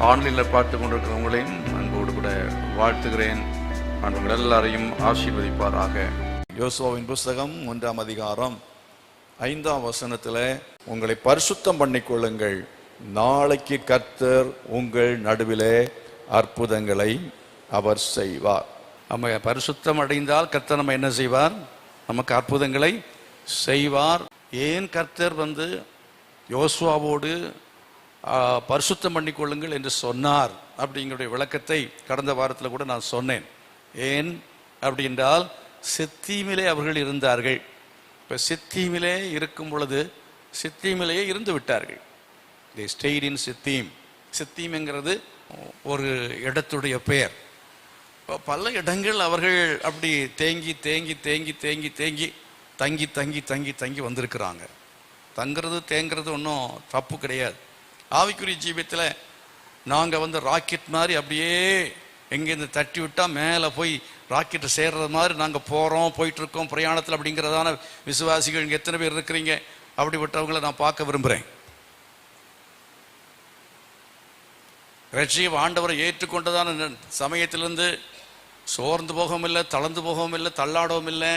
ஆன்லைனில் பார்த்து கொண்டிருக்கிறவங்களையும் அன்போடு கூட வாழ்த்துகிறேன். உங்கள் எல்லாரையும் ஆசீர்வதிப்பாராக. யோசுவாவின் புஸ்தகம் 1ஆம் அதிகாரம் 5ஆம் வசனத்தில், உங்களை பரிசுத்தம் பண்ணிக்கொள்ளுங்கள், நாளைக்கு கர்த்தர் உங்கள் நடுவிலே அற்புதங்களை அவர் செய்வார். நம்ம பரிசுத்தம் அடைந்தால் கர்த்தர் நம்ம என்ன செய்வார்? நமக்கு அற்புதங்களை செய்வார். ஏன் கர்த்தர் யோசுவாவோடு பரிசுத்தம் பண்ணிக்கொள்ளுங்கள் என்று சொன்னார் அப்படிங்கிற விளக்கத்தை கடந்த வாரத்தில் கூட நான் சொன்னேன். ஏன் அப்படின்றால், சித்தீமிலே அவர்கள் இருந்தார்கள். இப்போ சித்தீமிலே இருக்கும் பொழுது சித்தீமிலேயே இருந்து விட்டார்கள். தி ஸ்டேட் இன் சித்தீம். சித்தீம்ங்கிறது ஒரு இடத்துடைய பெயர். இப்போ பல இடங்கள் அவர்கள் அப்படி தேங்கி தேங்கி தேங்கி தேங்கி தேங்கி தங்கி தங்கி தங்கி தங்கி வந்திருக்கிறாங்க. தங்குறது தேங்கிறது ஒன்றும் தப்பு கிடையாது. ஆவிக்குரிய ஜீவியத்தில் நாங்கள் ராக்கெட் மாதிரி அப்படியே எங்கேருந்து தட்டி விட்டால் மேலே போய் ராக்கெட்டு சேர்றது மாதிரி நாங்கள் போயிட்டுருக்கோம் பிரயாணத்தில் அப்படிங்கிறதான விசுவாசிகள் இங்கே எத்தனை பேர் இருக்கிறீங்க? அப்படிப்பட்டவங்களை நான் பார்க்க விரும்புகிறேன். ரட்சியம் ஆண்டவரை ஏற்றுக்கொண்டதான சமயத்திலிருந்து சோர்ந்து போகவும் இல்லை, தளர்ந்து போகவும் இல்லை, தள்ளாடவும் இல்லை.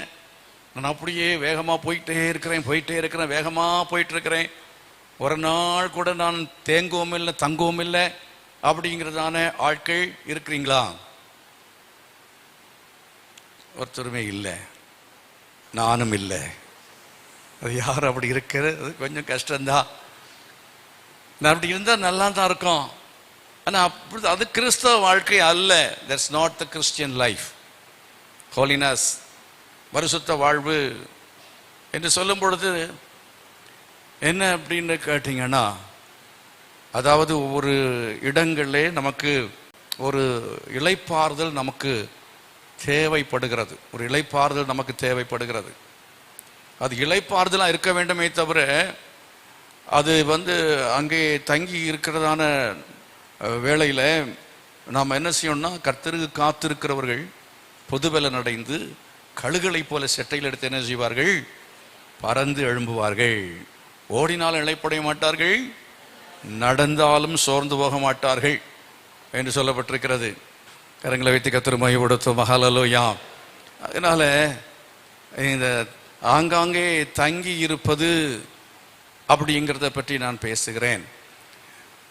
நான் அப்படியே வேகமாக போயிட்டே இருக்கிறேன், வேகமாக போயிட்டுருக்கிறேன். ஒரு நாள் கூட நான் தேங்கவும் இல்லை, தங்கவும் இல்லை அப்படிங்கிறதான ஆட்கள் இருக்கிறீங்களா? ஒருத்தருமே இல்லை, நானும் இல்லை. அது யார் அப்படி இருக்கிறது? கொஞ்சம் கஷ்டம்தான். நான் அப்படி இருந்தால் நல்லா தான் இருக்கும். ஆனால் அப்படி அது கிறிஸ்தவ வாழ்க்கை அல்ல. That's not the Christian life. Holiness, பரிசுத்த வாழ்வு என்று சொல்லும் பொழுது என்ன அப்படின்னு கேட்டிங்கன்னா, அதாவது ஒவ்வொரு இடங்களிலே நமக்கு ஒரு இளைப்பாறுதல் நமக்கு தேவைப்படுகிறது. ஒரு இளைப்பாறுதல் நமக்கு தேவைப்படுகிறது. அது இளைப்பாறுதலாக இருக்க வேண்டுமே தவிர, அது அங்கே தங்கி இருக்கிறதான வேளையில் நாம் என்ன செய்யணும்னா, கர்த்தருக்கு காத்திருக்கிறவர்கள் பொதுபலன் அடைந்து கழுகளை போல செட்டையில் எடுத்து என்ன செய்வார்கள்? பறந்து எழும்புவார்கள். ஓடினாலும் இளைப்படைய மாட்டார்கள், நடந்தாலும் சோர்ந்து போக மாட்டார்கள் என்று சொல்லப்பட்டிருக்கிறது. கரங்களை வைத்து கர்த்தர் மகிமைப்படுத்தும். ஹல்லேலூயா. அதனால இந்த ஆங்காங்கே தங்கி இருப்பது அப்படிங்கிறத பற்றி நான் பேசுகிறேன்.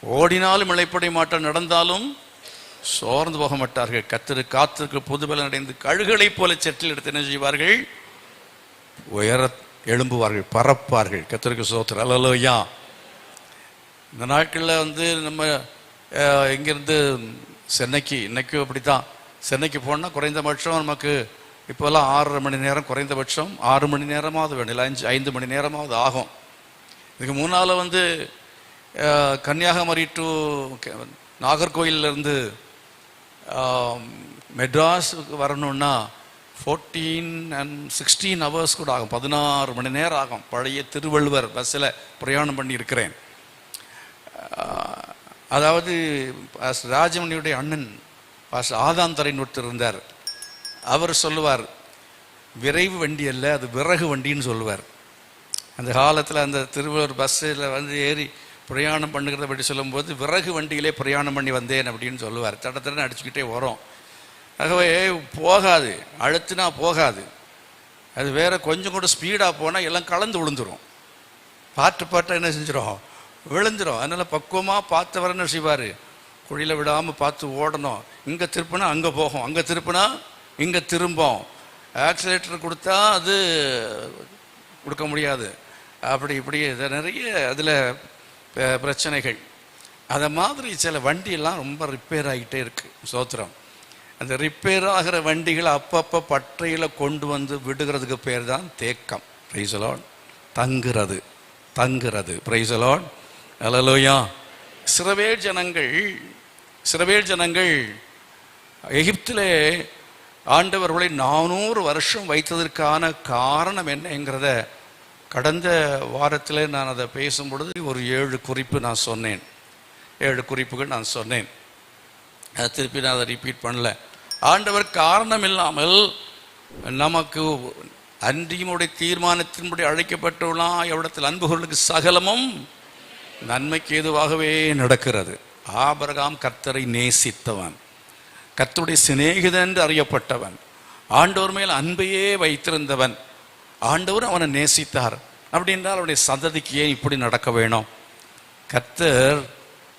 ஓடினாலும் இளைப்படைய மாட்டார், நடந்தாலும் சோர்ந்து போக மாட்டார்கள். கர்த்தரு காத்திருக்க புதுபலன் அடைந்து கழுகளை போல செட்டில் எடுத்து என்ன செய்வார்கள்? உயர எழும்புவார்கள், பறப்பார்கள். கர்த்தருக்கு ஸ்தோத்திரம். அல்லேலூயா. இந்த நாட்களில் நம்ம இங்கிருந்து சென்னைக்கு, இன்னைக்கும் அப்படித்தான், சென்னைக்கு போனால் குறைந்தபட்சம் நமக்கு இப்போல்லாம் 6.5 மணி நேரம், குறைந்தபட்சம் 6 மணி நேரமாவது வேணும், இல்லை 5 மணி நேரமாவது ஆகும். இதுக்கு முன்னால் கன்னியாகுமரி டு நாகர்கோயிலிருந்து மெட்ராஸுக்கு வரணுன்னா 14 and 16 hours கூட ஆகும். 16 மணி நேரம் ஆகும். பழைய திருவள்ளுவர் பஸ்ஸில் பிரயாணம் பண்ணி இருக்கிறேன். அதாவது ராஜமணியுடைய அண்ணன் ஆதாந்தரைன்னு ஒருத்தர் இருந்தார். அவர் சொல்லுவார், விரைவு வண்டி அல்ல, அது விறகு வண்டின்னு சொல்லுவார். அந்த காலத்தில் அந்த திருவள்ளுவர் பஸ்ஸில் ஏறி பிரயாணம் பண்ணுகிறத பற்றி சொல்லும்போது, விறகு வண்டியிலே பிரயாணம் பண்ணி வந்தேன் அப்படின்னு சொல்லுவார். தடத்தடன்னு அடிச்சுக்கிட்டே வரும். ஆகவே போகாது, அழுத்தினா போகாது. அது வேற கொஞ்சம் கூட ஸ்பீடாக போனால் எல்லாம் கலந்து விழுந்துடும். பாட்டு என்ன செஞ்சிடும்? விழுந்துடும். அதனால் பக்குவமாக பார்த்தவர் என்ன செய்வார்? குழியில் விடாமல் பார்த்து ஓடணும். இங்கே திருப்பினா அங்கே போகும், அங்கே திருப்பினா இங்கே திரும்பும். ஆக்சிலேட்டர் கொடுத்தா அது கொடுக்க முடியாது. அப்படி இப்படி நிறைய அதில் பிரச்சனைகள். அதை மாதிரி சில வண்டியெல்லாம் ரொம்ப ரிப்பேர் ஆகிட்டே இருக்குது. சோத்திரம். அந்த ரிப்பேர் ஆகிற வண்டிகளை அப்பப்போ பற்றையில் கொண்டு விடுகிறதுக்கு பேர் தான் தேக்கம். Praise the lord. தங்குறது. Praise the lord. அல்லேலூயா. இஸ்ரவேல் ஜனங்கள் எகிப்திலே ஆண்டவர்களை 400 வருஷம் வைத்ததற்கான காரணம் என்னங்கிறத கடந்த வாரத்தில் நான் அதை பேசும்பொழுது ஒரு 7 குறிப்பு நான் சொன்னேன். 7 குறிப்புகள் நான் சொன்னேன். அதை திருப்பி நான் அதை ரிப்பீட் பண்ணல. ஆண்டவர் காரணம் இல்லாமல் நமக்கு அன்றியுடைய தீர்மானத்தின்படி அழைக்கப்பட்டுள்ளா எவ்விடத்தில் அன்புகளுக்கு சகலமும் நன்மைக்கு ஏதுவாகவே நடக்கிறது. ஆபிரகாம் கர்த்தரை நேசித்தவன், கர்த்தருடைய சிநேகிதன் என்று அறியப்பட்டவன், ஆண்டவர் மேல் அன்பையே வைத்திருந்தவன். ஆண்டவர் அவனை நேசித்தார். அப்படி என்றால் அவனுடைய சந்ததிக்கு ஏன் இப்படி நடக்க வேணும்? கர்த்தர்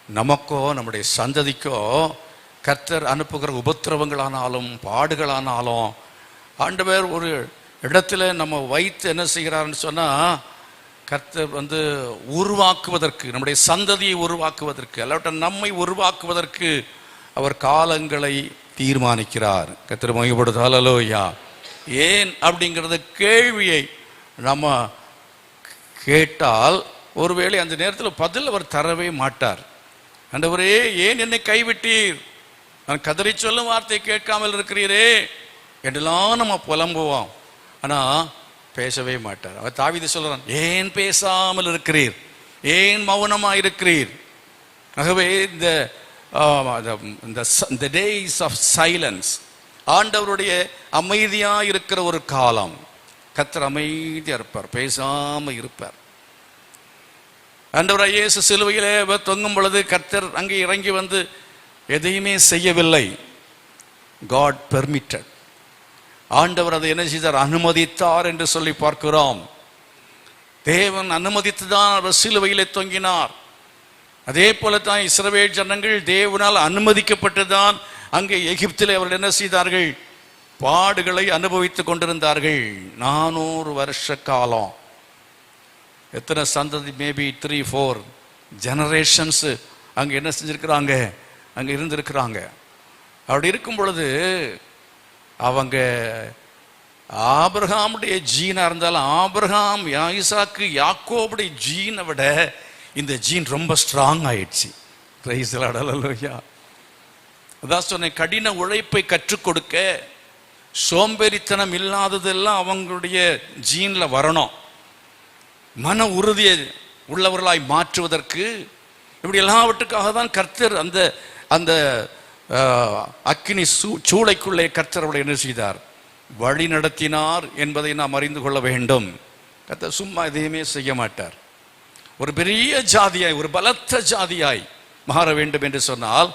நமக்கோ நம்முடைய சந்ததிக்கோ கர்த்தர் அனுப்புகிற உபத்திரவங்களானாலும் பாடுகளானாலும் ஆண்டவர் ஒரு இடத்துல நம்ம வைத்து என்ன செய்கிறார்னு சொன்னால், கர்த்தர் உருவாக்குவதற்கு, நம்முடைய சந்ததியை உருவாக்குவதற்கு, அல்லாட்ட நம்மை உருவாக்குவதற்கு அவர் காலங்களை தீர்மானிக்கிறார். கர்த்தர் மகிமைப்படுது. ஹல்லேலூயா. ஏன் அப்படிங்கிறத கேள்வியை நம்ம கேட்டால் ஒருவேளை அந்த நேரத்தில் பதில் அவர் தரவே மாட்டார். ஆண்டவரே, ஏன் என்னை கைவிட்டீர்? நான் கதறி சொல்லும் வார்த்தை கேட்காமல் இருக்கிறீரே என்றெல்லாம் நம்ம புலம்புவோம். ஆனால் பேசவே மாட்டார். அவர் தாவீது சொல்றான், ஏன் பேசாமல் இருக்கிறீர், ஏன் மௌனமாக இருக்கிறீர்? ஆகவே இந்த டேஸ் ஆஃப் சைலன்ஸ், ஆண்டவருடைய அமைதியாக இருக்கிற ஒரு காலம். கர்த்தர் அமைதியாக இருப்பார், பேசாமல் இருப்பார். ஆண்டவர் இயேசு சிலுவையிலே தொங்கும் பொழுது கர்த்தர் அங்கே இறங்கி வந்து எதையுமே செய்யவில்லை. God permitted. ஆண்டவர் அதை என்ன செய்தார்? அனுமதித்தார் என்று சொல்லி பார்க்கிறோம். தேவன் அனுமதித்துதான் அவர் சிலுவையிலே தொங்கினார். அதே போல தான் இஸ்ரவேல் ஜனங்கள் தேவனால் அனுமதிக்கப்பட்டுதான் அங்கே எகிப்திலே அவர்கள் என்ன செய்தார்கள்? பாடுகளை அனுபவித்துக் கொண்டிருந்தார்கள். 400 வருஷ காலம். எத்தனை சந்ததி? மேபி 3-4 ஜெனரேஷன்ஸ் அங்கே என்ன செஞ்சிருக்கிறாங்க? அங்கே இருந்திருக்கிறாங்க. அப்படி இருக்கும் பொழுது அவங்க ஆபிரகாமுடைய ஜீனா இருந்தாலும், ஆபிரகாம், ஈசாக்கு, யாக்கோபுடைய ஜீனை விட இந்த ஜீன் ரொம்ப ஸ்ட்ராங் ஆயிடுச்சு. Praise the lord. ஹல்லேலூயா. அதான் சொன்னேன், கடின உழைப்பை கற்றுக் கொடுக்க, சோம்பேறித்தனம் இல்லாததெல்லாம் அவங்களுடைய ஜீன்ல வரணும். மன உறுதியை உள்ளவர்களாய் மாற்றுவதற்கு, இப்படி எல்லாவற்றுக்காக தான் கர்த்தர் அந்த அந்த அக்கினி சூளைக்குள்ளே கர்த்தர் அவளை என்ன செய்தார்? வழி நடத்தினார் என்பதை நாம் அறிந்து கொள்ள வேண்டும். கர்த்தர் சும்மா எதையுமே செய்ய மாட்டார். ஒரு பெரிய ஜாதியாய், ஒரு பலத்த ஜாதியாய் மாற வேண்டும் என்று சொன்னால்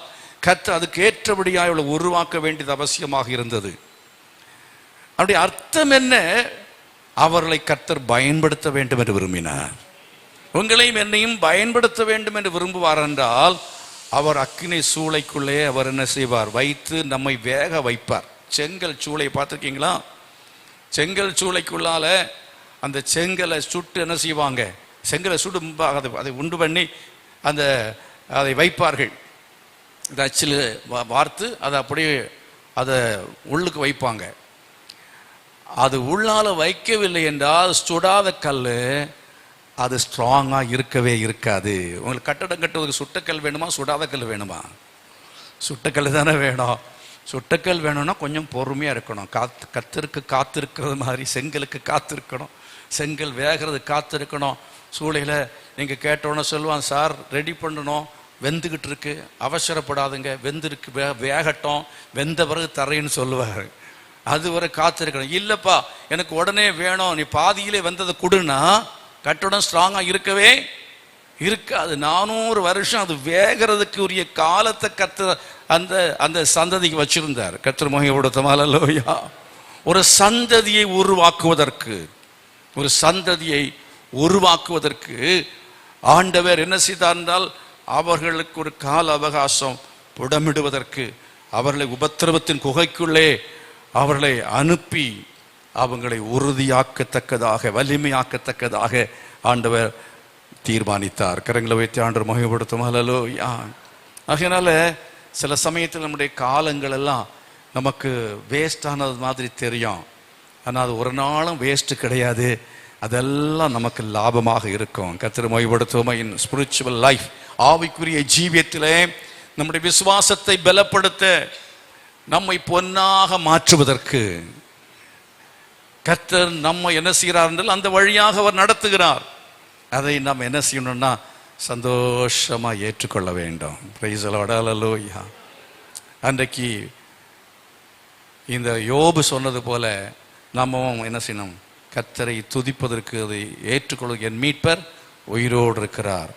கர்த்தர் அதுக்கு ஏற்றபடியாய் அவளை உருவாக்க வேண்டியது அவசியமாக இருந்தது. அப்படி அர்த்தம் என்ன? அவர்களை கர்த்தர் பயன்படுத்த வேண்டும் என்று விரும்பினார். உங்களையும் என்னையும் பயன்படுத்த வேண்டும் என்று விரும்புவார் என்றால் அவர் அக்கினி சூளைக்குள்ளே அவர் என்ன செய்வார்? வைத்து நம்மை வேக வைப்பார். செங்கல் சூளை பார்த்துருக்கீங்களா? செங்கல் சூளைக்குள்ளால அந்த செங்கலை சுட்டு என்ன செய்வாங்க? செங்கலை சுடு அதை உண்டு பண்ணி அதை வைப்பார்கள். இந்த அச்சில் வார்த்து அதை அப்படியே அதை உள்ளுக்கு வைப்பாங்க. அது உள்ளால வைக்கவில்லை என்றால் சுடாத கல் அது ஸ்ட்ராங்காக இருக்கவே இருக்காது. உங்களுக்கு கட்டடம் கட்டுவதற்கு சுட்டக்கல் வேணுமா, சுடாத கல் வேணுமா? சுட்டக்கல் தானே வேணும். சுட்டக்கல் வேணும்னா கொஞ்சம் பொறுமையாக இருக்கணும். கத்திற்கு காத்திருக்கிறது மாதிரி செங்கலுக்கு காத்திருக்கணும். செங்கல் வேகிறது காத்திருக்கணும். சூளையில் நீங்கள் கேட்டோன்னு சொல்லுவான், சார் ரெடி பண்ணணும், வெந்துக்கிட்டு இருக்கு, அவசரப்படாதுங்க, வெந்திருக்கு, வேகட்டும், வெந்த பிறகு தரேன்னு சொல்லுவார். அது வரை காத்திருக்கணும். இல்லைப்பா எனக்கு உடனே வேணும், நீ பாதியிலே வெந்ததை கொடுன்னா கட்டடம் ஸ்ட்ராங்காக இருக்கவே இருக்காது. 400 வருஷம் அது வேகிறதுக்கு உரிய காலத்தை கர்த்தர் அந்த சந்ததிக்கு வச்சிருந்தார். கர்த்தர் மகிமைப்படுத்தும். ஹல்லேலூயா. ஒரு சந்ததியை உருவாக்குவதற்கு ஆண்டவர் என்ன செய்தார் என்றால், அவர்களுக்கு ஒரு கால அவகாசம் புடமிடுவதற்கு, அவர்களை உபத்திரவத்தின் குகைக்குள்ளே அவர்களை அனுப்பி அவங்களை உறுதியாக்கத்தக்கதாக, வலிமையாக்கத்தக்கதாக ஆண்டவர் தீர்மானித்தார். கரங்களை வைத்து ஆண்டவர் மகிமைப்படுத்தும். ஹல்லேலூயா. ஆகையினால சில சமயத்தில் நம்முடைய காலங்கள் எல்லாம் நமக்கு வேஸ்ட் ஆனது மாதிரி தெரியும். ஆனால் அது ஒரு நாளும் வேஸ்ட் கிடையாது. அதெல்லாம் நமக்கு லாபமாக இருக்கும். கர்த்தர் மகிமைப்படுத்தும். இன் ஸ்பிரிச்சுவல் லைஃப், ஆவிக்குரிய ஜீவியத்திலே நம்முடைய விசுவாசத்தை பலப்படுத்த, நம்மை பொன்னாக மாற்றுவதற்கு கர்த்தர் நம்ம என்ன செய்கிறார் என்றால் அந்த வழியாக அவர் நடத்துகிறார். அதை நாம் என்ன செய்யணும்னா சந்தோஷமாக ஏற்றுக்கொள்ள வேண்டும். Praise the lord. ஹல்லேலூயா. அன்றைக்கு இந்த யோபு சொன்னது போல நாமும் என்ன செய்யணும்? கர்த்தரை துதிப்பதற்கு, அதை ஏற்றுக்கொள்ள, என் மீட்பர் உயிரோடு இருக்கிறார்,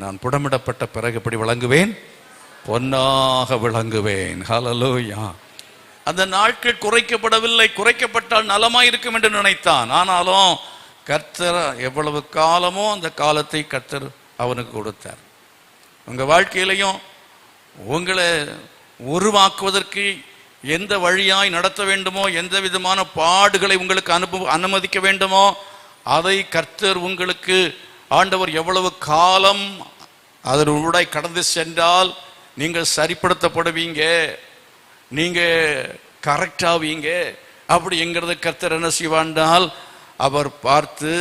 நான் புடமிடப்பட்ட பிறகு எப்படி விளங்குவேன்? பொன்னாக விளங்குவேன். ஹல்லேலூயா. அந்த நாட்கள் குறைக்கப்படவில்லை. குறைக்கப்பட்டால் நலமாயிருக்கும் என்று நினைத்தான். ஆனாலும் கர்த்தர் எவ்வளவு காலமோ அந்த காலத்தை கர்த்தர் அவனுக்கு கொடுத்தார். உங்க வாழ்க்கையிலையும் உங்களை உருவாக்குவதற்கு எந்த வழியாய் நடத்த வேண்டுமோ, எந்த விதமான பாடுகளை உங்களுக்கு அனுமதிக்க வேண்டுமோ, அதை கர்த்தர் உங்களுக்கு, ஆண்டவர் எவ்வளவு காலம் அதனூடை கடந்து சென்றால் நீங்கள் சரிப்படுத்தப்படுவீங்க, நீங்க கரெக்டாவீங்க அப்படிங்கிறத கர்த்தர் என்ன செய்வாண்டால் அவர் பார்த்து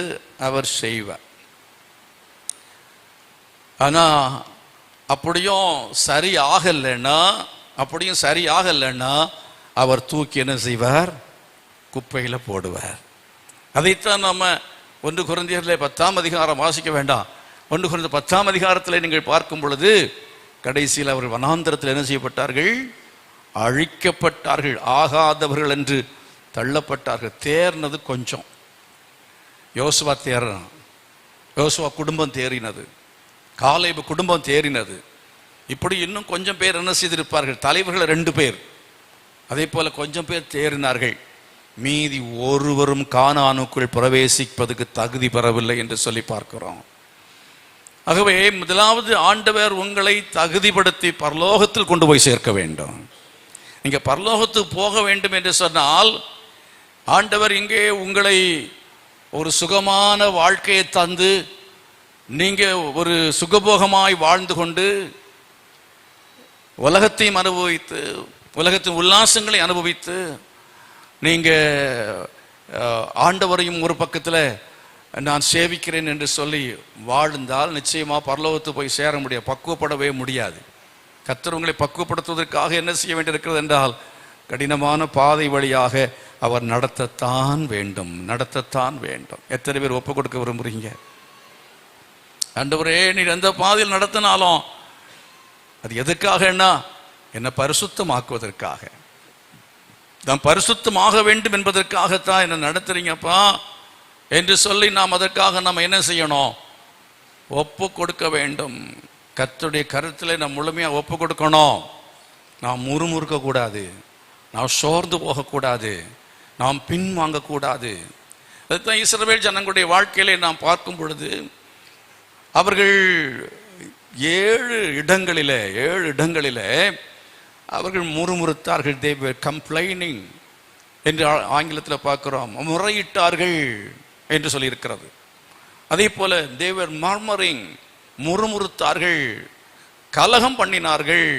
அவர் செய்வார். ஆனா அப்படியும் சரி ஆகலைன்னா அவர் தூக்கி என்ன செய்வார்? குப்பையில போடுவார். அதைத்தான் நம்ம 1 கொரிந்தியரிலே 10ஆம் அதிகாரம் வாசிக்க வேண்டாம். 1 கொரிந்தியர் 10ஆம் அதிகாரத்தில் நீங்கள் பார்க்கும் பொழுது கடைசியில் அவர்கள் வனாந்தரத்தில் என்ன செய்யப்பட்டார்கள்? அழிக்கப்பட்டார்கள். ஆகாதவர்கள் என்று தள்ளப்பட்டார்கள். தேர்னது கொஞ்சம். யோசுவா தேறினான். யோசுவா குடும்பம் தேறினது. காலேபு குடும்பம் தேறினது. இப்படி இன்னும் கொஞ்சம் பேர் என்ன செய்திருப்பார்கள்? தலைவர்கள் 2 பேர். அதே போல கொஞ்சம் பேர் தேறினார்கள். மீதி ஒருவரும் கானானுக்குள் பிரவேசிப்பதற்கு தகுதி பெறவில்லை என்று சொல்லி பார்க்கிறோம். ஆகவே முதலாவது ஆண்டவர் உங்களை தகுதிப்படுத்தி பரலோகத்தில் கொண்டு போய் சேர்க்க வேண்டும். நீங்க பரலோகத்துக்கு போக வேண்டும் என்று சொன்னால் ஆண்டவர் இங்கே உங்களை ஒரு சுகமான வாழ்க்கையை தந்து, நீங்க ஒரு சுகபோகமாய் வாழ்ந்து கொண்டு உலகத்தையும் அனுபவித்து, உலகத்தின் உல்லாசங்களை அனுபவித்து, நீங்க ஆண்டவரையும் ஒரு பக்கத்தில் நான் சேவிக்கிறேன் என்று சொல்லி வாழ்ந்தால் நிச்சயமா பரலோகத்துக்கு போய் சேர முடியாது, பக்குவப்படவே முடியாது. கர்த்தர் உங்களை பக்குவப்படுத்துவதற்காக என்ன செய்ய வேண்டியிருக்கிறது என்றால் கடினமான பாதை வழியாக அவர் நடத்தத்தான் வேண்டும். எத்தனை பேர் ஒப்பு கொடுக்க விரும்புறீங்க? ஆண்டவரே நீர் எந்த பாதையில் நடத்தினாலும் அது எதுக்காகன்னா என்னை பரிசுத்தமாக்குவதற்காக, நான் பரிசுத்தமாக வேண்டும் என்பதற்காகத்தான் என்னை நடத்துறீங்கப்பா என்று சொல்லி நாம் அதற்காக நம்ம என்ன செய்யணும்? ஒப்பு கொடுக்க வேண்டும். கர்த்தருடைய கருத்தில் நாம் முழுமையாக ஒப்பு கொடுக்கணும். நாம் முறுமுறுக்க கூடாது, நாம் சோர்ந்து போகக்கூடாது, நாம் பின் வாங்கக்கூடாது. அதுதான் இஸ்ரவேல் ஜனங்களுடைய வாழ்க்கையிலே நாம் பார்க்கும் பொழுது அவர்கள் 7 இடங்களிலே அவர்கள் முறுமுறுத்தார்கள். they were complaining என்று ஆங்கிலத்தில் பார்க்கிறோம். முறையிட்டார்கள் என்று சொல்லி இருக்கிறது. அதே போல they were murmuring, முறுமுறுத்தார்கள், கலகம் பண்ணினார்கள்,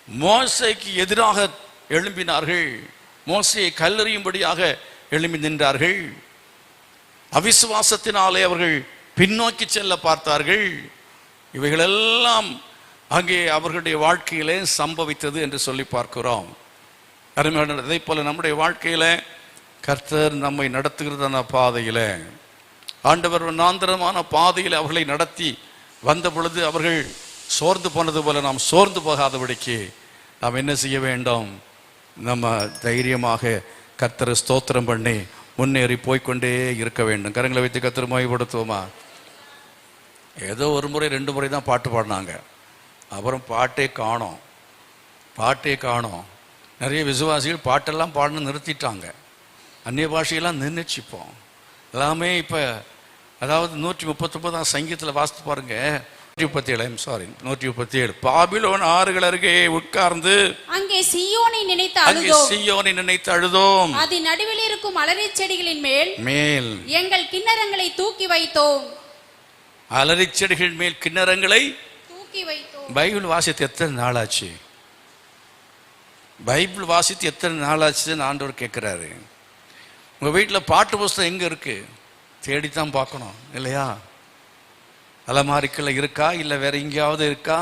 மோசேக்கு எதிராக எழும்பினார்கள், மோசேயை கல்லெறியும்படியாக எழும்பி நின்றார்கள். அவிசுவாசத்தினாலே அவர்கள் பின்னோக்கி செல்ல பார்த்தார்கள். இவைகளெல்லாம் அங்கே அவர்களுடைய வாழ்க்கையிலே சம்பவித்தது என்று சொல்லி பார்க்கிறோம். அதே போல நம்முடைய வாழ்க்கையில கர்த்தர் நம்மை நடத்துகிறதான பாதையில, ஆண்டவர் நாந்தரமான பாதையில் அவர்களை நடத்தி வந்த பொழுது அவர்கள் சோர்ந்து போனது போல நாம் சோர்ந்து போகாதபடிக்கு நாம் என்ன செய்ய வேண்டும்? நம்ம தைரியமாக கர்த்தரை ஸ்தோத்திரம் பண்ணி முன்னேறி போய்கொண்டே இருக்க வேண்டும். கரங்களை வைத்து கர்த்தரை மகிமைப்படுத்துவோமா? ஏதோ 1 முறை 2 முறை தான் பாட்டு பாடினாங்க, அப்புறம் பாட்டே காணோம். நிறைய விசுவாசிகள் பாட்டெல்லாம் பாடணும் நிறுத்திட்டாங்க. அந்நிய பாஷையெல்லாம் நின்றுச்சுப்போம் எல்லாமே. இப்போ அதாவது 139ஆம் சங்கீதத்தில் வாசித்து பாருங்க, 137 பாபிலோன் ஆறுகள் அருகே உட்கார்ந்து அங்கே சீயோனை நினைத்து அழுதோம். அதன் நடுவில் இருக்கும் அலரி செடிகளின் மேல் எங்கள் கிண்ணறங்களை தூக்கி வைத்தோம். அலரி செடிகள் மேல் கிண்ணறங்களை தூக்கி வைத்தோம். பைபிள் வாசித்து எத்தனை நாளாச்சுன்னு ஆண்டவர் கேட்கிறாரு. உங்க வீட்டில் பாட்டு புஸ்தகம் எங்க இருக்கு? தேடித்தான் பார்க்கணும் இல்லையா? அலமாரிக்கல இருக்கா, இல்லை வேற எங்கேயாவது இருக்கா?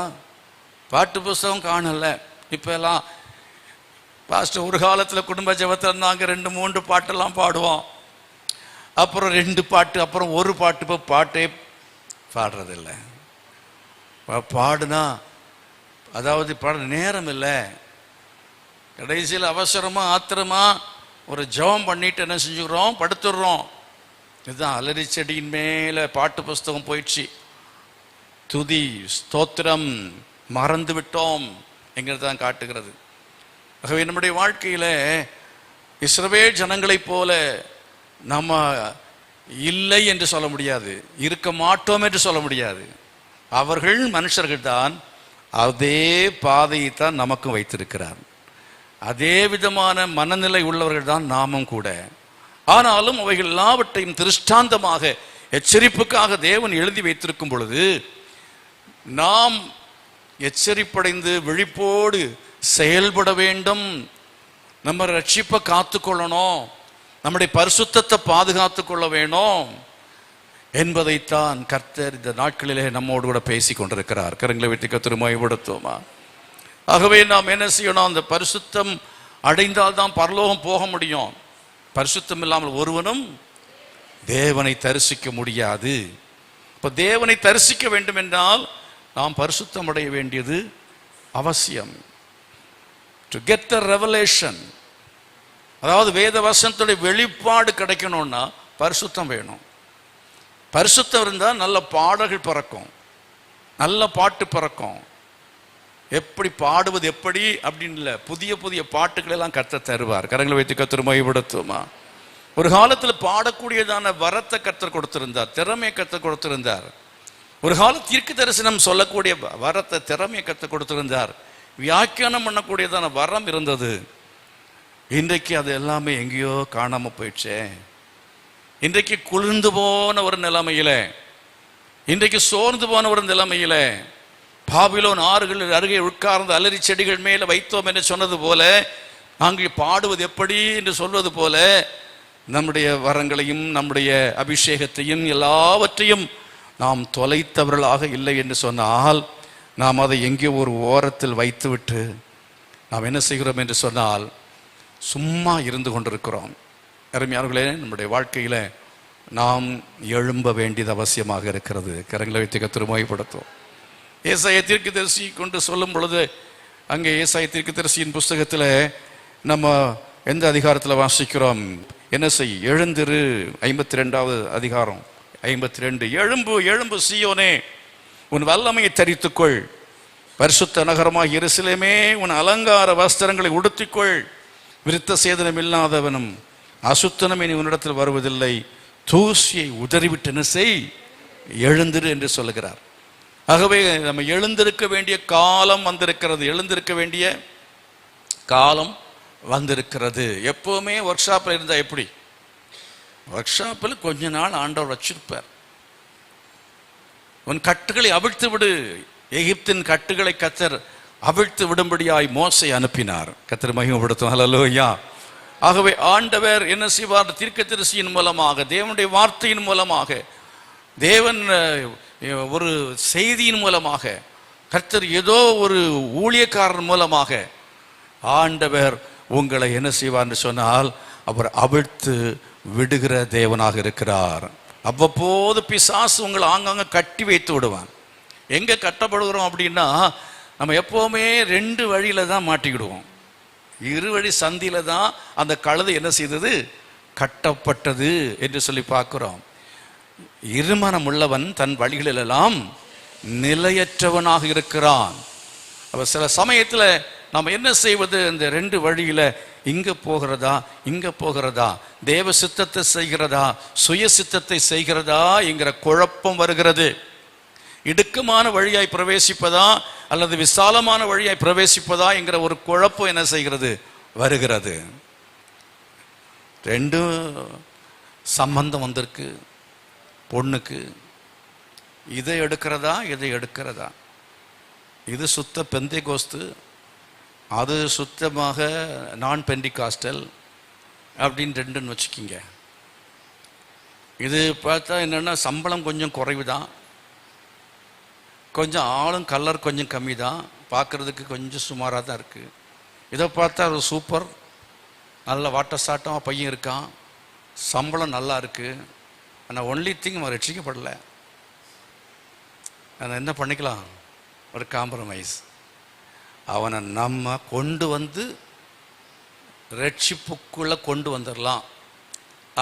பாட்டு புஸ்தகம் காணல. இப்ப எல்லாம் பாஸ்டர் ஒரு காலத்தில் குடும்ப ஜெபத்தில் இருந்தாங்க, 2-3 பாட்டெல்லாம் பாடுவோம், அப்புறம் 2 பாட்டு, அப்புறம் 1 பாட்டு. இப்போ பாட்டே பாடுறதில்லை. பாடுனா அதாவது பாட நேரம் இல்லை. கடைசியில் அவசரமா ஆத்திரமா ஒரு ஜெபம் பண்ணிட்டு என்ன செஞ்சுக்கிறோம்? படுத்துடுறோம். இதுதான் அலரி செடியின் மேல பாட்டு புஸ்தகம் போயிடுச்சு. துதி, ஸ்தோத்திரம், மறந்து விட்டோம் என்கிறது தான் காட்டுகிறது. ஆகவே நம்முடைய வாழ்க்கையில இஸ்ரவேல் ஜனங்களைப் போல நம்ம இல்லை என்று சொல்ல முடியாது, இருக்க மாட்டோம் என்று சொல்ல முடியாது. அவர்கள் மனுஷர்கள் தான், அதே பாதையை தான் நமக்கும் வைத்திருக்கிறார். அதே விதமான மனநிலை உள்ளவர்கள் தான் நாமும் கூட. ஆனாலும் அவைகள் எல்லாவற்றையும் திருஷ்டாந்தமாக எச்சரிப்புக்காக தேவன் எழுதி வைத்திருக்கும் பொழுது நாம் எச்சரிப்படைந்து விழிப்போடு செயல்பட வேண்டும். நம்ம ரட்சிப்பை காத்துக்கொள்ளணும், நம்முடைய பரிசுத்தத்தை பாதுகாத்து கொள்ள வேணும் என்பதைத்தான் கர்த்தர் இந்த நாட்களிலே நம்மோடு கூட பேசி கொண்டிருக்கிறார். கரங்களை வைத்து கர்த்தர் மகிமைப்படுத்துவோமா? ஆகவே நாம் என்ன செய்யணும்? அந்த பரிசுத்தம் அடைந்தால்தான் பரலோகம் போக முடியும். பரிசுத்தம் இல்லாமல் ஒருவனும் தேவனை தரிசிக்க முடியாது. இப்போ தேவனை தரிசிக்க வேண்டும் என்றால் நாம் பரிசுத்தம் அடைய வேண்டியது அவசியம். டு கெட் த ரெவலேஷன், அதாவது வேத வசனத்துடைய வெளிப்பாடு கிடைக்கணும்னா பரிசுத்தம் வேணும். பரிசுத்தம் இருந்தால் நல்ல பாடல்கள் பிறக்கும், நல்ல பாட்டு பிறக்கும். எப்படி பாடுவது எப்படி அப்படின்னு இல்லை, புதிய புதிய பாட்டுகள் எல்லாம் கர்த்தர் தருவார். கரங்களை வைத்து கர்த்தர் மகிமைப்படுத்துவோமா? ஒரு காலத்தில் பாடக்கூடியதான வரத்தை கர்த்தர் கொடுத்திருந்தார், திறமையை கர்த்தர் கொடுத்திருந்தார். ஒரு கால தீர்க்க தரிசனம் சொல்லக்கூடிய வரத்தை, திறமையை கர்த்தர் கொடுத்திருந்தார். வியாக்கியானம் பண்ணக்கூடியதான வரம் இருந்தது. இன்றைக்கு அது எல்லாமே எங்கேயோ காணாம போயிடுச்சே. இன்றைக்கு குளிர்ந்து போன ஒரு நிலைமையில, இன்றைக்கு சோர்ந்து போன ஒரு நிலைமையில, பாபிலோன் ஆறுகள் அருகே உட்கார்ந்த அலரி செடிகள் மேல வைத்தோம் என்று சொன்னது போல, நாங்கள் பாடுவது எப்படி என்று சொல்வது போல, நம்முடைய வரங்களையும் நம்முடைய அபிஷேகத்தையும் எல்லாவற்றையும் நாம் தொலைத்தவர்களாக இல்லை என்று சொன்னால், நாம் அதை எங்கேயோ ஒரு ஓரத்தில் வைத்துவிட்டு நாம் என்ன செய்கிறோம் என்று சொன்னால் சும்மா இருந்து கொண்டிருக்கிறோம். அருமையானவர்களே, நம்முடைய வாழ்க்கையில நாம் எழும்ப வேண்டியது அவசியமாக இருக்கிறது. கரங்களை வைத்து கர்த்தர் மகிமைப்படுத்துவோம். ஏசாயா தீர்க்கதரிசி கொண்டு சொல்லும் பொழுது, அங்கே ஏசாயா தீர்க்கதரிசியின் புஸ்தகத்தில் நம்ம எந்த அதிகாரத்தில் வாசிக்கிறோம்? என்ன செய், எழுந்திரு. 52வது அதிகாரம் 52. எழும்பு எழும்பு சீயோனே, உன் வல்லமையை தரித்துக்கொள். பரிசுத்த நகரமாக எருசலேமே, உன் அலங்கார வஸ்திரங்களை உடுத்திக்கொள். விருத்த சேதனம் இல்லாதவனும் அசுத்தனம் இனி உன்னிடத்தில் வருவதில்லை. தூசியை உதறிவிட்டு என்ன செய், எழுந்திரு என்று சொல்லுகிறார். ஆகவே நம்ம எழுந்திருக்க வேண்டிய காலம் வந்திருக்கிறது. எழுந்திருக்க வேண்டிய காலம் வந்திருக்கிறது. எப்பவுமே ஒர்க் ஷாப்பில் இருந்தால் எப்படி? ஒர்க் ஷாப்பில் கொஞ்ச நாள் ஆண்டவர் வச்சிருப்பார். உன் கட்டுகளை அவிழ்த்து விடு. எகிப்தின் கட்டுகளை கர்த்தர் அவிழ்த்து விடும்படியாய் மோசை அனுப்பினார். கர்த்தர் மகிமைப்படுத்தும். ஹல்லேலூயா. ஆகவே ஆண்டவர் என்ன செய்வார்? தீர்க்கதரிசியின் மூலமாக, தேவனுடைய வார்த்தையின் மூலமாக, தேவன் ஒரு செய்தியின் மூலமாக, கர்த்தர் ஏதோ ஒரு ஊழியக்காரன் மூலமாக ஆண்டவர் உங்களை என்ன செய்வார் என்று சொன்னால், அவர் அவிழ்த்து விடுகிற தேவனாக இருக்கிறார். அவ்வப்போது பிசாசு உங்களை ஆங்காங்க கட்டி வைத்து விடுவான். எங்க கட்டப்படுகிறோம் அப்படின்னா, நம்ம எப்பவுமே 2 வழியில தான் மாட்டிக்கிடுவோம். 2 வழி சந்தியில தான் அந்த கழுதை என்ன செய்தது? கட்டப்பட்டது என்று சொல்லி பார்க்கிறோம். இருமனம் உள்ளவன் தன் வழிகளிலெல்லாம் நிலையற்றவனாக இருக்கிறான். அப்ப சில சமயத்துல நம்ம என்ன செய்வது? இந்த 2 வழியில இங்க போகிறதா இங்க போகிறதா, தேவ சித்தத்தை செய்கிறதா சுய சித்தத்தை செய்கிறதா என்கிற குழப்பம் வருகிறது. இடுக்கமான வழியாய் பிரவேசிப்பதா அல்லது விசாலமான வழியாய் பிரவேசிப்பதா என்கிற ஒரு குழப்பம் என்ன செய்கிறது? வருகிறது. 2 சம்பந்தம் வந்திருக்கு பொண்ணுக்கு. இதை எடுக்கிறதா இதை எடுக்கிறதா? இது சுத்த பெந்தேகோஸ்து, அது சுத்தமாக நான் பெண்டிகாஸ்டல் அப்படின்னு 2ன்னு வச்சுக்கிங்க. இது பார்த்தா என்னென்னா சம்பளம் கொஞ்சம் குறைவு தான், கொஞ்சம் ஆளும் கலர் கொஞ்சம் கம்மி தான், பார்க்குறதுக்கு கொஞ்சம் சுமாராக தான் இருக்குது. இதை பார்த்தா அது சூப்பர், நல்ல வாட்டர் சாட்டம் பையன் இருக்கான், சம்பளம் நல்லா இருக்குது. ஆனால் ஒன்லி திங் அவன் ரட்சிக்கப்படலை. அதை என்ன பண்ணிக்கலாம்? ஒரு காம்ப்ரமைஸ். அவனை நம்ம கொண்டு வந்து ரட்சிப்புக்குள்ளே கொண்டு வந்துடலாம்,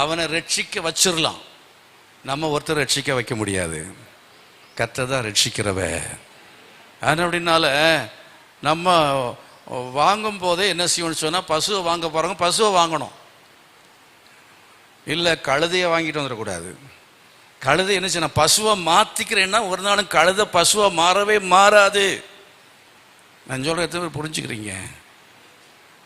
அவனை ரட்சிக்க வச்சிடலாம். நம்ம ஒருத்தர் ரட்சிக்க வைக்க முடியாது. கர்த்தர் தான் ரட்சிக்கிறவ. அது அப்படின்னால நம்ம வாங்கும் போதே என்ன செய்யணும்னு சொன்னால், பசுவை வாங்க போகிறவங்க பசுவை வாங்கணும், இல்லை கழுதையை வாங்கிட்டு வந்துடக்கூடாது. கழுதை என்ன செய்யணும், பசுவை மாற்றிக்கிறேன்னா ஒரு நாளும் கழுதை பசுவை மாறவே மாறாது. நான் சொல்கிறத புரிஞ்சுக்கிறீங்க.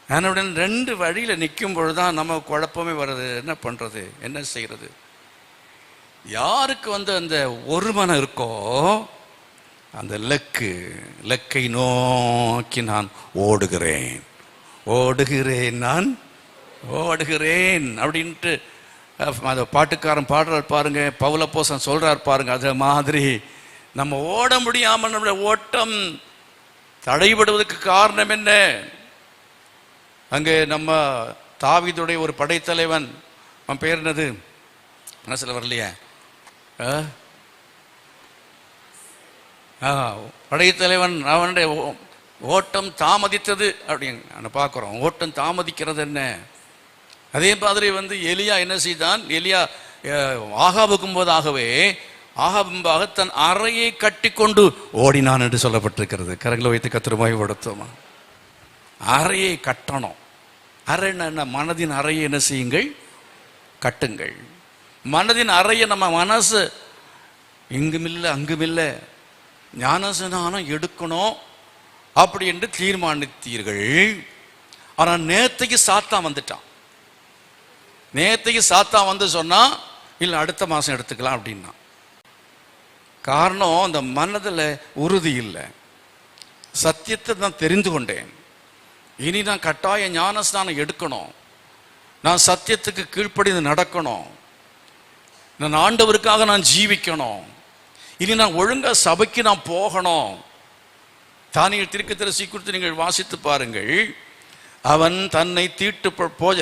ஆனால் ரெண்டு வழியில் நிற்கும் பொழுது தான் நம்ம குழப்பமே வருது. என்ன பண்ணுறது, என்ன செய்கிறது? யாருக்கு அந்த ஒரு மனம் இருக்கோ, அந்த லக்கை நோக்கி நான் ஓடுகிறேன் நான் ஓடுகிறேன் அப்படின்ட்டு அந்த பாட்டுக்காரன் பாடுறார் பாருங்க, பவுலப்போஸ்தலன் சொல்றார் பாருங்க. அது மாதிரி நம்ம ஓட முடியாமல் நம்முடைய ஓட்டம் தடைபடுவதற்கு காரணம் என்ன? அங்கே நம்ம தாவீதுடைய ஒரு படைத்தலைவன், அவன் பேர் என்னது மனசில் வரலையே, படைத்தலைவன், அவனுடைய ஓட்டம் தாமதித்தது அப்படின்னு பார்க்குறோம். ஓட்டம் தாமதிக்கிறது என்ன? அதே மாதிரி எலியா என்ன செய்தான்? எலியா ஆகாபுக்கும் போதாகவே ஆகாபும்பாக தன் அறையை கட்டி கொண்டு ஓடினான் என்று சொல்லப்பட்டிருக்கிறது. கரங்களை வைத்து கத்திரமாய் படுத்தோமா? அறையை கட்டணும். அறை என்ன? மனதின் அறையை என்ன செய்யுங்கள்? கட்டுங்கள். மனதின் அறையை நம்ம மனசு இங்குமில்லை அங்குமில்லை ஞானஸ்நானம் எடுக்கணும் அப்படி என்று தீர்மானித்தீர்கள். ஆனால் நேத்தைக்கு சாத்தான் வந்துட்டான். நேத்தைக்கு சாத்தான் வந்து சொன்னா இல்லை அடுத்த மாதம் எடுத்துக்கலாம் அப்படின்னா. காரணம், அந்த மனதில் உறுதி இல்லை. சத்தியத்தை நான் தெரிந்து கொண்டேன், இனி நான் கட்டாய ஞானஸ்நானம் எடுக்கணும், நான் சத்தியத்துக்கு கீழ்ப்படிந்து நடக்கணும், நான் ஆண்டவருக்காக நான் ஜீவிக்கணும், இனி நான் ஒழுங்கா சபைக்கு நான் போகணும். தானியேல் தீர்க்கதரிசி குறித்து நீங்கள் வாசித்து பாருங்கள். அவன் தன்னை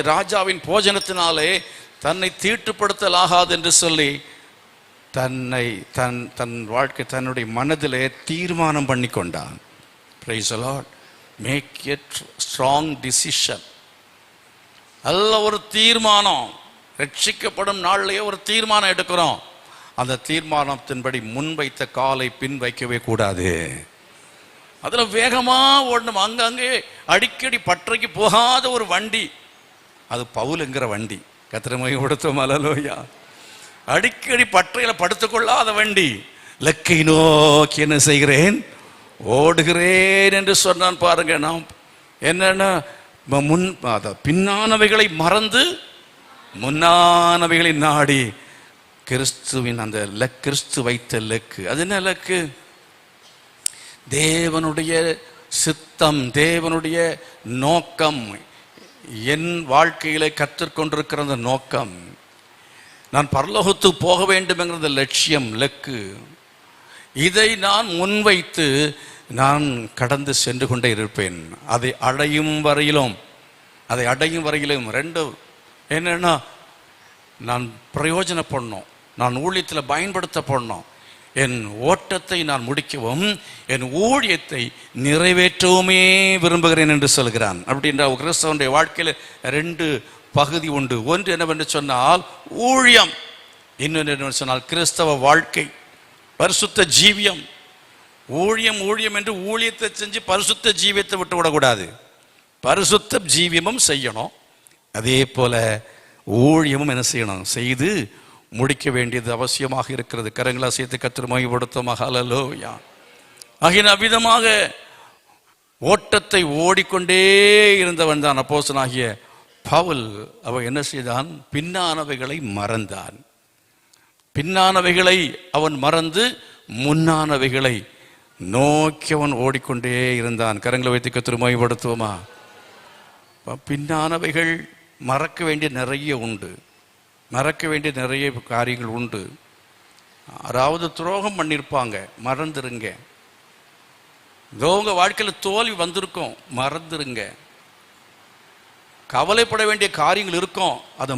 ராஜாவின் போஜனத்தினாலே தன்னை தீட்டுப்படுத்தலாகாது என்று சொல்லி தன் வாழ்க்கை தன்னுடைய மனதிலே தீர்மானம் பண்ணி கொண்டான். Praise the Lord. Make a strong decision. நல்ல ஒரு தீர்மானம். ரட்சிக்கப்படும் நாளிலேயே ஒரு தீர்மானம் எடுக்கிறோம். அந்த தீர்மானத்தின்படி முன்வைத்த காலை பின் வைக்கவே கூடாது. அதில் வேகமாக ஓடணும். அங்கங்கே அடிக்கடி பற்றைக்கு போகாத ஒரு வண்டி, அது பவுலுங்கிற வண்டி. கத்திரமை கொடுத்தோம் அல்லேலூயா. அடிக்கடி பற்றையில் படுத்துக்கொள்ளாத வண்டி. லக்கை நோக்கி என்ன செய்கிறேன்? ஓடுகிறேன் என்று சொன்னான் பாருங்க. நாம் என்னன்னா பின்னானவைகளை மறந்து முன்னானவைகளை நாடி கிறிஸ்துவின் அந்த கிறிஸ்து வைத்த லக்கு. அது என்ன லக்கு? தேவனுடைய சித்தம், தேவனுடைய நோக்கம், என் வாழ்க்கையில கற்றுக்கொண்டிருக்கிற அந்த நோக்கம், நான் பரலோகத்துக்கு போக வேண்டும் என்கிற லட்சியம், லக்கு. இதை நான் முன்வைத்து நான் கடந்து சென்று கொண்டே இருப்பேன். அதை அடையும் வரையிலும் ரெண்டு என்னன்னா, நான் பிரயோஜனப்படணும், நான் ஊழியத்தில் பயன்படுத்தப்படணும், என் ஓட்டத்தை நான் முடிக்கவும் என் ஊழியத்தை நிறைவேற்றவுமே விரும்புகிறேன் என்று சொல்கிறான். அப்படின்ற கிறிஸ்தவனுடைய வாழ்க்கையில் ரெண்டு பகுதி உண்டு. ஒன்று என்னவென்று சொன்னால் ஊழியம், இன்னொன்று என்னவென்று சொன்னால் கிறிஸ்தவ வாழ்க்கை, பரிசுத்த ஜீவியம். ஊழியம் என்று ஊழியத்தை செஞ்சு பரிசுத்த ஜீவியத்தை விட்டு விடக்கூடாது. பரிசுத்த ஜீவியமும் செய்யணும், அதே போல ஊழியமும் என்ன செய்யணும்? செய்து முடிக்க வேண்டியது அவசியமாக இருக்கிறது. கரங்களா சேர்த்து கர்த்தரை மகிமைப்படுத்துவோம். ஹல்லேலூயா. ஆகிய அவ்விதமாக ஓட்டத்தை ஓடிக்கொண்டே இருந்தவன் தான் அப்போஸ்தலனாகிய பவுல். அவன் என்ன செய்தான்? பின்னானவைகளை மறந்தான். பின்னானவைகளை அவன் மறந்து முன்னானவைகளை நோக்கி அவன் ஓடிக்கொண்டே இருந்தான். கரங்களை வைத்து கர்த்தரை மகிமைப்படுத்துவோமா? பின்னானவைகள் மறக்க வேண்டிய நிறைய உண்டு, மறக்க வேண்டிய நிறைய காரியங்கள் உண்டு. யாராவது துரோகம் பண்ணியிருப்பாங்க, மறந்துருங்க. உங்க வாழ்க்கையில் தோல்வி வந்திருக்கும், மறந்துருங்க. கவலைப்பட வேண்டிய காரியங்கள் இருக்கும், அதை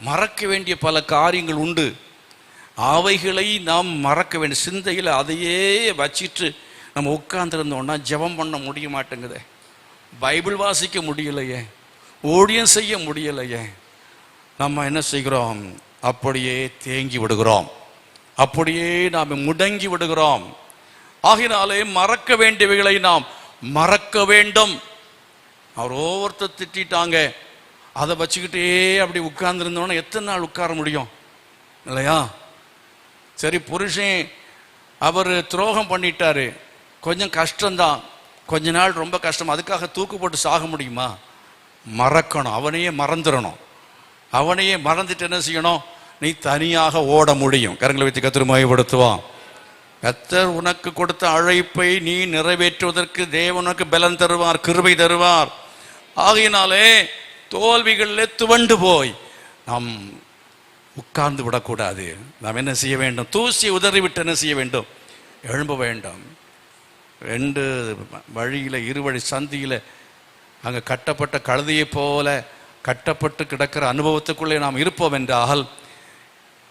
மறக்க வேண்டிய பல காரியங்கள் உண்டு. அவைகளை நாம் மறக்க வேண்டிய சிந்தையில் அதையே வச்சிட்டு நம்ம உட்கார்ந்துருந்தோம்னா ஜெபம் பண்ண முடிய மாட்டேங்குதே, பைபிள் வாசிக்க முடியலையே, ஊழியம் செய்ய முடியலையே. நம்ம என்ன செய்கிறோம்? அப்படியே தேங்கி விடுகிறோம், அப்படியே நாம் முடங்கி விடுகிறோம். ஆகினாலே மறக்க வேண்டியவைகளை நாம் மறக்க வேண்டும். அவர் ஒவ்வொருத்தர் திட்டாங்க, அதை வச்சுக்கிட்டே அப்படி உட்கார்ந்துருந்தோன்னா எத்தனை நாள் உட்கார முடியும் இல்லையா? சரி, புருஷன் அவர் துரோகம் பண்ணிட்டாரு, கொஞ்சம் கஷ்டம்தான், கொஞ்ச நாள் ரொம்ப கஷ்டம், அதுக்காக தூக்கு போட்டு சாக முடியுமா? மறக்கணும், அவனையே மறந்துடணும். அவனையே மறந்துட்டு என்ன செய்யணும்? நீ தனியாக ஓட முடியும். கரங்களை வைத்து கர்த்தரை மகிமைப்படுத்துவான். கர்த்தர் உனக்கு கொடுத்த அழைப்பை நீ நிறைவேற்றுவதற்கு தேவன் உனக்கு பலன் தருவார், கிருபை தருவார். ஆகையினாலே தோல்விகளில் துவண்டு போய் நாம் உட்கார்ந்து விடக்கூடாது. நாம் என்ன செய்ய வேண்டும்? தூசி உதறிவிட்டு என்ன செய்ய வேண்டும்? எழும்ப வேண்டும். 2 வழியில், இருவழி சந்தியில் அங்கே கட்டப்பட்ட கழுதையை போல கட்டப்பட்டு கிடக்கிற அனுபவத்துக்குள்ளே நாம் இருப்போம் என்றால்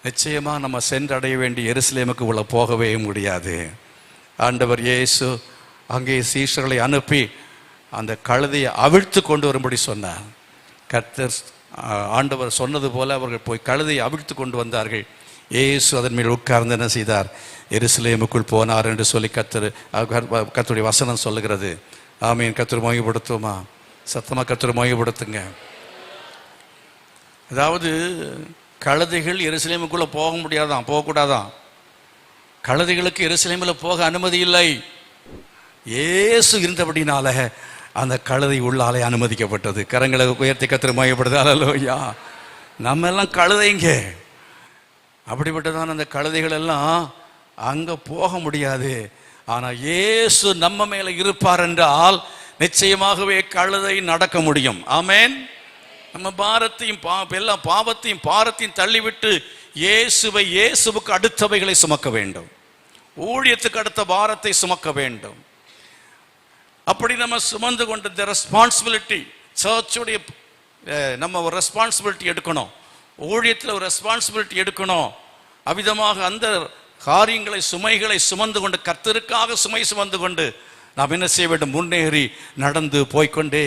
நிச்சயமாக நம்ம சென்றடைய வேண்டிய எருசலேமுக்கு உள்ள போகவே முடியாது. ஆண்டவர் இயேசு அங்கே சீஷர்களை அனுப்பி அந்த கழுதையை அவிழ்த்து கொண்டு வரும்படி சொன்னார். கர்த்தர் ஆண்டவர் சொன்னது போல அவர்கள் போய் கழுதையை அவிழ்த்து கொண்டு வந்தார்கள். இயேசு அதன் மேல் உட்கார்ந்து என்ன செய்தார்? எருசலேமுக்குள் போனார் என்று சொல்லி கர்த்தருடைய வசனம் சொல்லுகிறது. ஆமீன். கர்த்தரை மகிமைப்படுத்துவோமா? சத்தமாக கர்த்தரை மகிமைப்படுத்துங்க. அதாவது கழுதைகள் எருசலேமுக்குள்ளே போக முடியாதான், போகக்கூடாதான். கழுதைகளுக்கு எருசலேமில் போக அனுமதி இல்லை. இயேசு இருந்தபடினால அந்த கழுதை உள்ளாலே அனுமதிக்கப்பட்டது. கரங்களை உயர்த்தி கர்த்தரை மகிமைப்படுது. அல்லேலூயா. நம்ம எல்லாம் கழுதைங்க. அப்படிப்பட்டதான அந்த கழுதைகள் எல்லாம் அங்கே போக முடியாது. ஆனால் இயேசு நம்ம மேலே இருப்பார் என்றால் நிச்சயமாகவே கழுதை நடக்க முடியும். ஆமேன். நம்ம பாரத்தையும் எல்லா பாவத்தையும் பாரத்தையும் தள்ளிவிட்டு இயேசுவுக்கு அடுத்தவைகளை சுமக்க வேண்டும். ஊழியத்துக்கு அடுத்த பாரத்தை சுமக்க வேண்டும். அப்படி நம்ம சுமந்து கொண்ட ரெஸ்பான்சிபிலிட்டி, சர்ச்சுடைய நம்ம ஒரு ரெஸ்பான்சிபிலிட்டி எடுக்கணும், ஊழியத்தில் ஒரு ரெஸ்பான்சிபிலிட்டி எடுக்கணும். அவ்விதமாக அந்த காரியங்களை, சுமைகளை சுமந்து கொண்டு, கர்த்தருக்காக சுமை சுமந்து கொண்டு நாம் என்ன செய்ய வேண்டும்? முன்னேறி நடந்து போய்கொண்டே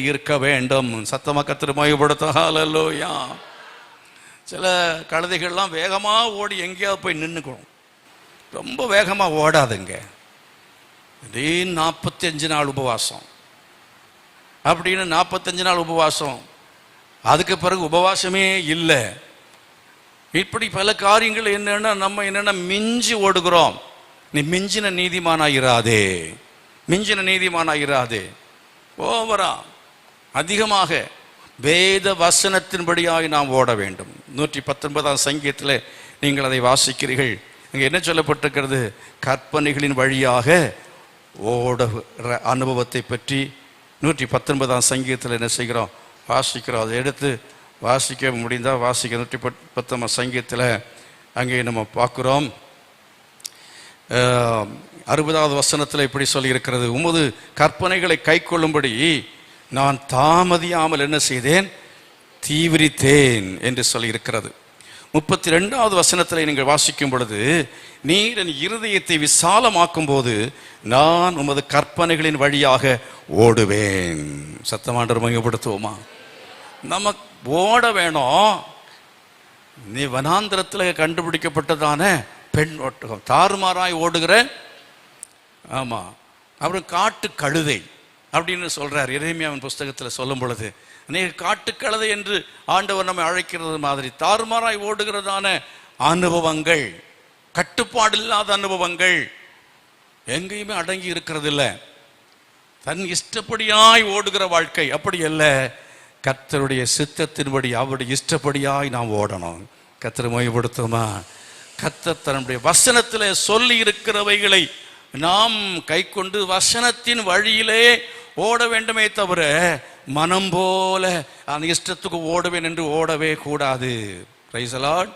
இருக்க வேண்டும். சத்தமாக கர்த்தரை மகிமைப்படுத்த. ஹல்லேலூயா. சில கழுதைகள்லாம் வேகமாக ஓடி எங்கேயாவது போய் நின்றுக்கணும். ரொம்ப வேகமாக ஓடாதுங்க. இதே 45 நாள் உபவாசம் அப்படின்னு 45 நாள் உபவாசம், அதுக்கு பிறகு உபவாசமே இல்லை. இப்படி பல காரியங்கள் என்னன்னா நம்ம என்னென்ன மிஞ்சி ஓடுகிறோம். நீ மிஞ்சின நீதிமானாயிராதே, மிஞ்சின நீதிமானாயிராதே. ஓவரா அதிகமாக வேத வசனத்தின்படியாக நாம் ஓட வேண்டும். 119ஆம் சங்கீதத்தில் நீங்கள் அதை வாசிக்கிறீர்கள். அங்கே என்ன சொல்லப்பட்டிருக்கிறது? கற்பனைகளின் வழியாக ஓடுகிற அனுபவத்தை பற்றி 119ஆம் சங்கீதத்தில் என்ன செய்கிறோம்? வாசிக்கிறோம். அதை எடுத்து வாசிக்க முடிந்தால் வாசிக்க. 119ஆம் சங்கீதத்தில் அங்கே நம்ம பார்க்குறோம். 60வது வசனத்தில் இப்படி சொல்லியிருக்கிறது, உமது கற்பனைகளை கை கொள்ளும்படி நான் தாமதியாமல் என்ன செய்தேன்? தீவிரித்தேன் என்று சொல்லியிருக்கிறது. 32வது வசனத்தில் நீங்கள் வாசிக்கும் பொழுது, நீர் என் இருதயத்தை விசாலமாக்கும் போது நான் உமது கற்பனைகளின் வழியாக ஓடுவேன். சத்தமாண்டவர் மகிமைப்படுத்துவோமா? நம்ம ஓட வேணும். நீ வனாந்திரத்தில் கண்டுபிடிக்கப்பட்டதான பெண் ஒட்டகம், தாறுமாறாய் ஓடுகிற, ஆமாம், அப்புறம் காட்டு கழுதை அப்படின்னு சொல்றார் எரேமியாவின் புஸ்தகத்தில் சொல்லும் பொழுது, நீ காட்டு கழுதை என்று ஆண்டவர் நம்மை அழைக்கிறது மாதிரி தாறுமாறாய் ஓடுகிறதான அனுபவங்கள், கட்டுப்பாடு இல்லாத அனுபவங்கள் எங்கேயுமே அடங்கி இருக்கிறது இல்லை. தன் இஷ்டப்படியாய் ஓடுகிற வாழ்க்கை அப்படி அல்ல. கர்த்தருடைய சித்தத்தின்படி, அவருடைய இஷ்டப்படியாய் நாம் ஓடணும். கர்த்தரை மகிமைப்படுத்துமா? கர்த்தர் தன்னுடைய வசனத்தில் சொல்லி இருக்கிறவைகளை நாம் கை கொண்டு வசனத்தின் வழியிலே ஓட வேண்டுமே தவிர மனம் போல அந்த இஷ்டத்துக்கு ஓடுவேன் என்று ஓடவே கூடாது. Praise the lord.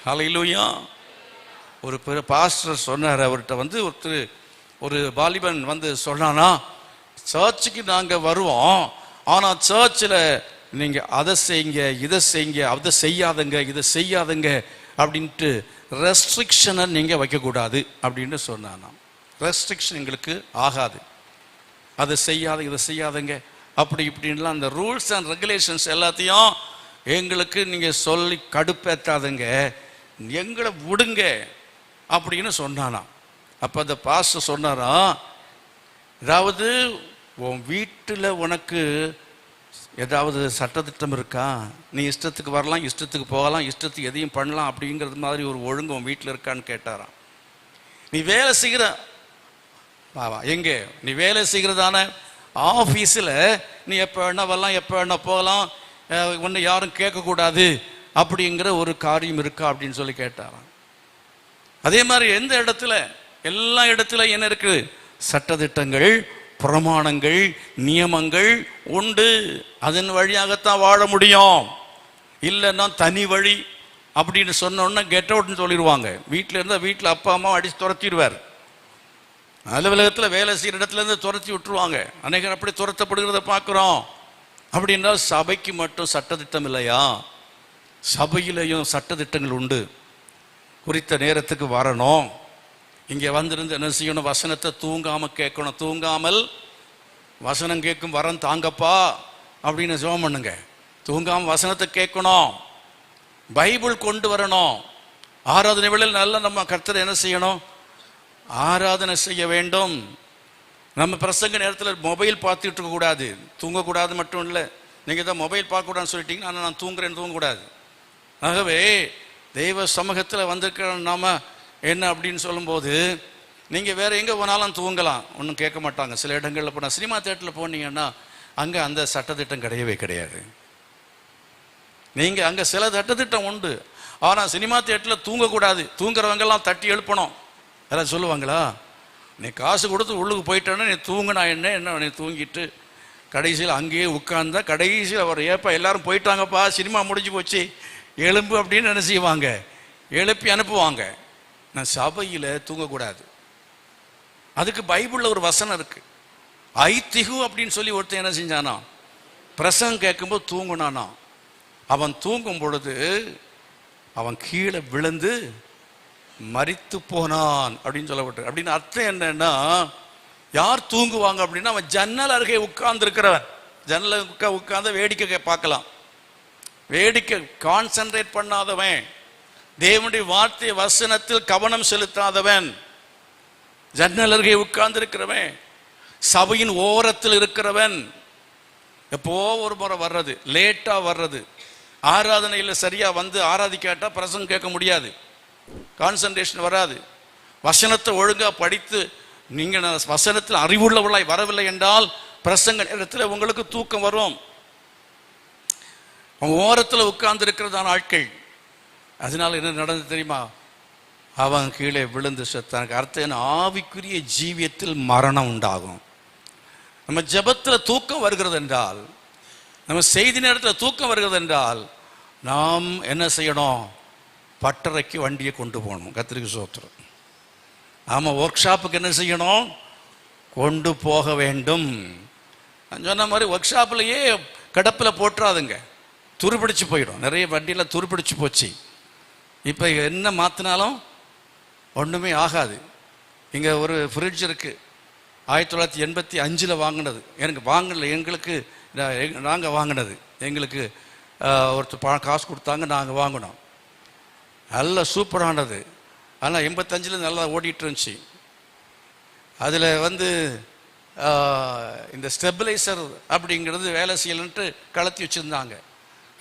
ஹல்லேலூயா. ஒரு பாஸ்டர் சொன்னார், அவர்கிட்ட ஒரு வாலிபன் சொன்னானா, சர்ச்சுக்கு நாங்கள் வருவோம், ஆனால் சர்ச்சில் நீங்கள் அதை செய்யுங்க, இதை செய்யுங்க, அதை செய்யாதுங்க, இதை செய்யாதுங்க அப்படின்ட்டு ரெஸ்ட்ரிக்ஷனை நீங்கள் வைக்கக்கூடாது அப்படின்னு சொன்னானா. ரெஸ்ட்ரிக்ஷன் எங்களுக்கு ஆகாது, அதை செய்யாத, இதை செய்யாதுங்க அப்படி இப்படின்லாம் அந்த ரூல்ஸ் அண்ட் ரெகுலேஷன்ஸ் எல்லாத்தையும் எங்களுக்கு நீங்கள் சொல்லி கடுப்பேற்றாதுங்க, எங்களை விடுங்க அப்படின்னு சொன்னானா. அப்போ அந்த பாஸ்டர் சொன்னாராம், அதாவது உன் வீட்டில் உனக்கு ஏதாவது சட்டத்திட்டம் இருக்கா? நீ இஷ்டத்துக்கு வரலாம், இஷ்டத்துக்கு போகலாம், இஷ்டத்துக்கு எதையும் பண்ணலாம் அப்படிங்கிறது மாதிரி ஒரு ஒழுங்கு உன் வீட்டில் இருக்கான்னு கேட்டாராம். நீ வேலை செய்கிற எங்கே நீ வேலை செய்கிறதான ஆஃபீஸில் நீ எப்போ வேணா வரலாம், எப்போ வேணா போகலாம், ஒன்று யாரும் கேட்கக்கூடாது அப்படிங்கிற ஒரு காரியம் இருக்கா அப்படின்னு சொல்லி கேட்டாராம். அதே மாதிரி எந்த இடத்துல, எல்லா இடத்துல என்ன இருக்குது? சட்டதிட்டங்கள், பிரமாணங்கள், நியமங்கள் உண்டு. அதன் வழியாகத்தான் வாழ முடியும். இல்லைன்னா தனி வழி அப்படின்னு சொன்னோன்னா கெட் அவுட்னு சொல்லிடுவாங்க. வீட்டில் இருந்தால் வீட்டில் அப்பா அம்மா அடித்து துரத்திடுவார். அலுவலகத்தில் வேலை செய்கிற இடத்துல இருந்து துரத்தி விட்டுருவாங்க. அநேகர் அப்படி துரத்தப்படுகிறத பார்க்குறோம். அப்படின்னா சபைக்கு மட்டும் சட்டத்திட்டம் இல்லையா? சபையிலையும் சட்டத்திட்டங்கள் உண்டு. குறித்த நேரத்துக்கு வரணும். இங்கே வந்திருந்து என்ன செய்யணும்? வசனத்தை தூங்காமல் கேட்கணும். தூங்காமல் வசனம் கேட்கும் வரம் தாங்கப்பா அப்படின்னு ஜெபம் பண்ணுங்க. தூங்காமல் வசனத்தை கேட்கணும். பைபிள் கொண்டு வரணும். ஆராதனை வேளையில் நல்லா நம்ம கர்த்தரை என்ன செய்யணும்? ஆராதனை செய்ய வேண்டும். நம்ம பிரசங்க நேரத்தில் மொபைல் பார்த்துட்டு இருக்கக்கூடாது, தூங்கக்கூடாது மட்டும் இல்லை. நீங்கள் தான் மொபைல் பார்க்கக்கூடாதுன்னு சொல்லிட்டீங்கன்னா ஆனால் நான் தூங்குறேன்னு தூங்கக்கூடாது. ஆகவே தெய்வ சமூகத்தில் வந்திருக்கிற நாம என்ன அப்படின்னு சொல்லும்போது நீங்கள் வேறு எங்கே போனாலும் தூங்கலாம், ஒன்றும் கேட்க மாட்டாங்க. சில இடங்களில் போனால், சினிமா தேட்டரில் போனீங்கன்னா அங்கே அந்த சட்டத்திட்டம் கிடையவே கிடையாது. நீங்கள் அங்கே சில சட்டத்திட்டம் உண்டு, ஆனால் சினிமா தேட்டரில் தூங்கக்கூடாது. தூங்குறவங்கெல்லாம் தட்டி எழுப்பணும். யாராவது சொல்லுவாங்களா? நீ காசு கொடுத்து உள்ளுக்கு போயிட்டேன்னா நீ தூங்கினா என்ன நீ தூங்கிட்டு கடைசியில் அங்கேயே உட்கார்ந்தா கடைசியில் அவர் ஏப்பா எல்லாரும் போயிட்டாங்கப்பா, சினிமா முடிஞ்சு போச்சு, எலும்பு அப்படின்னு என்ன செய்வாங்க? எழுப்பி அனுப்புவாங்க. நான் சபையில் தூங்கக்கூடாது. அதுக்கு பைபிளில் ஒரு வசனம் இருக்கு. ஐத்திகு அப்படின்னு சொல்லி ஒருத்தன் என்ன செஞ்சானா? பிரசங்கம் கேட்கும்போது தூங்குனானா. அவன் தூங்கும் பொழுது அவன் கீழே விழுந்து மரித்து போனான் அப்படின்னு சொல்லப்பட்டு. அப்படின்னு அர்த்தம் என்னன்னா, யார் தூங்குவாங்க அப்படின்னா அவன் ஜன்னல் அருகே உட்கார்ந்து இருக்கிறவன். ஜன்னல் உட்கார்ந்து வேடிக்கை பார்க்கலாம். வேடிக்கை கான்சென்ட்ரேட் பண்ணாதவன், தேவனுடைய வார்த்தை வசனத்தில் கவனம் செலுத்தாதவன், ஜன்னல் அருகே உட்கார்ந்து இருக்கிறவன், சபையின் ஓரத்தில் இருக்கிறவன், எப்போ ஒரு முறை வர்றது, லேட்டா வர்றது, ஆராதனையில் சரியா வந்து ஆராதிக்காட்டா பிரசங்கம் கேட்க முடியாது, கான்சன்ட்ரேஷன் வராது. வசனத்தை ஒழுங்கா படித்து நீங்க வசனத்தில் அறிவுள்ளவர்களாய் வரவில்லை என்றால் பிரசங்க நேரத்தில் உங்களுக்கு தூக்கம் வரும். ஓரத்தில் உட்கார்ந்து இருக்கிறதான ஆட்கள். அதனால என்ன நடந்தது தெரியுமா? அவன் கீழே விழுந்து செத்தான். அர்த்தம் என்ன? ஆவிக்குரிய ஜீவியத்தில் மரணம் உண்டாகும். நம்ம ஜெபத்தில் தூக்கம் வருகிறது என்றால், நம்ம செய்தி நேரத்தில் தூக்கம் வருகிறது என்றால் நாம் என்ன செய்யணும்? பட்டறைக்கு வண்டியை கொண்டு போகணும். கர்த்தருக்கு ஸ்தோத்திரம். ஆமாம், ஒர்க் ஷாப்புக்கு என்ன செய்யணும்? கொண்டு போக வேண்டும். நான் சொன்ன மாதிரி ஒர்க் ஷாப்லையே கடப்பில் போட்டுறாதுங்க, துருப்பிடிச்சு போயிடும். நிறைய வண்டியில் துருப்பிடிச்சு போச்சு. இப்போ என்ன மாற்றினாலும் ஒன்றுமே ஆகாது. இங்கே ஒரு ஃப்ரிட்ஜ் இருக்குது, 1985 வாங்கினது. எனக்கு வாங்கல, எங்களுக்கு நாங்கள் வாங்கினது. எங்களுக்கு ஒருத்தர் காசு கொடுத்தாங்க, நாங்கள் வாங்கினோம். நல்ல சூப்பரானது. ஆனால் 85 நல்லா ஓடிட்டு இருந்துச்சு. அதில் இந்த ஸ்டெபிளைசர் அப்படிங்கிறது வேலை செய்யலன்ட்டு கலத்தி வச்சுருந்தாங்க.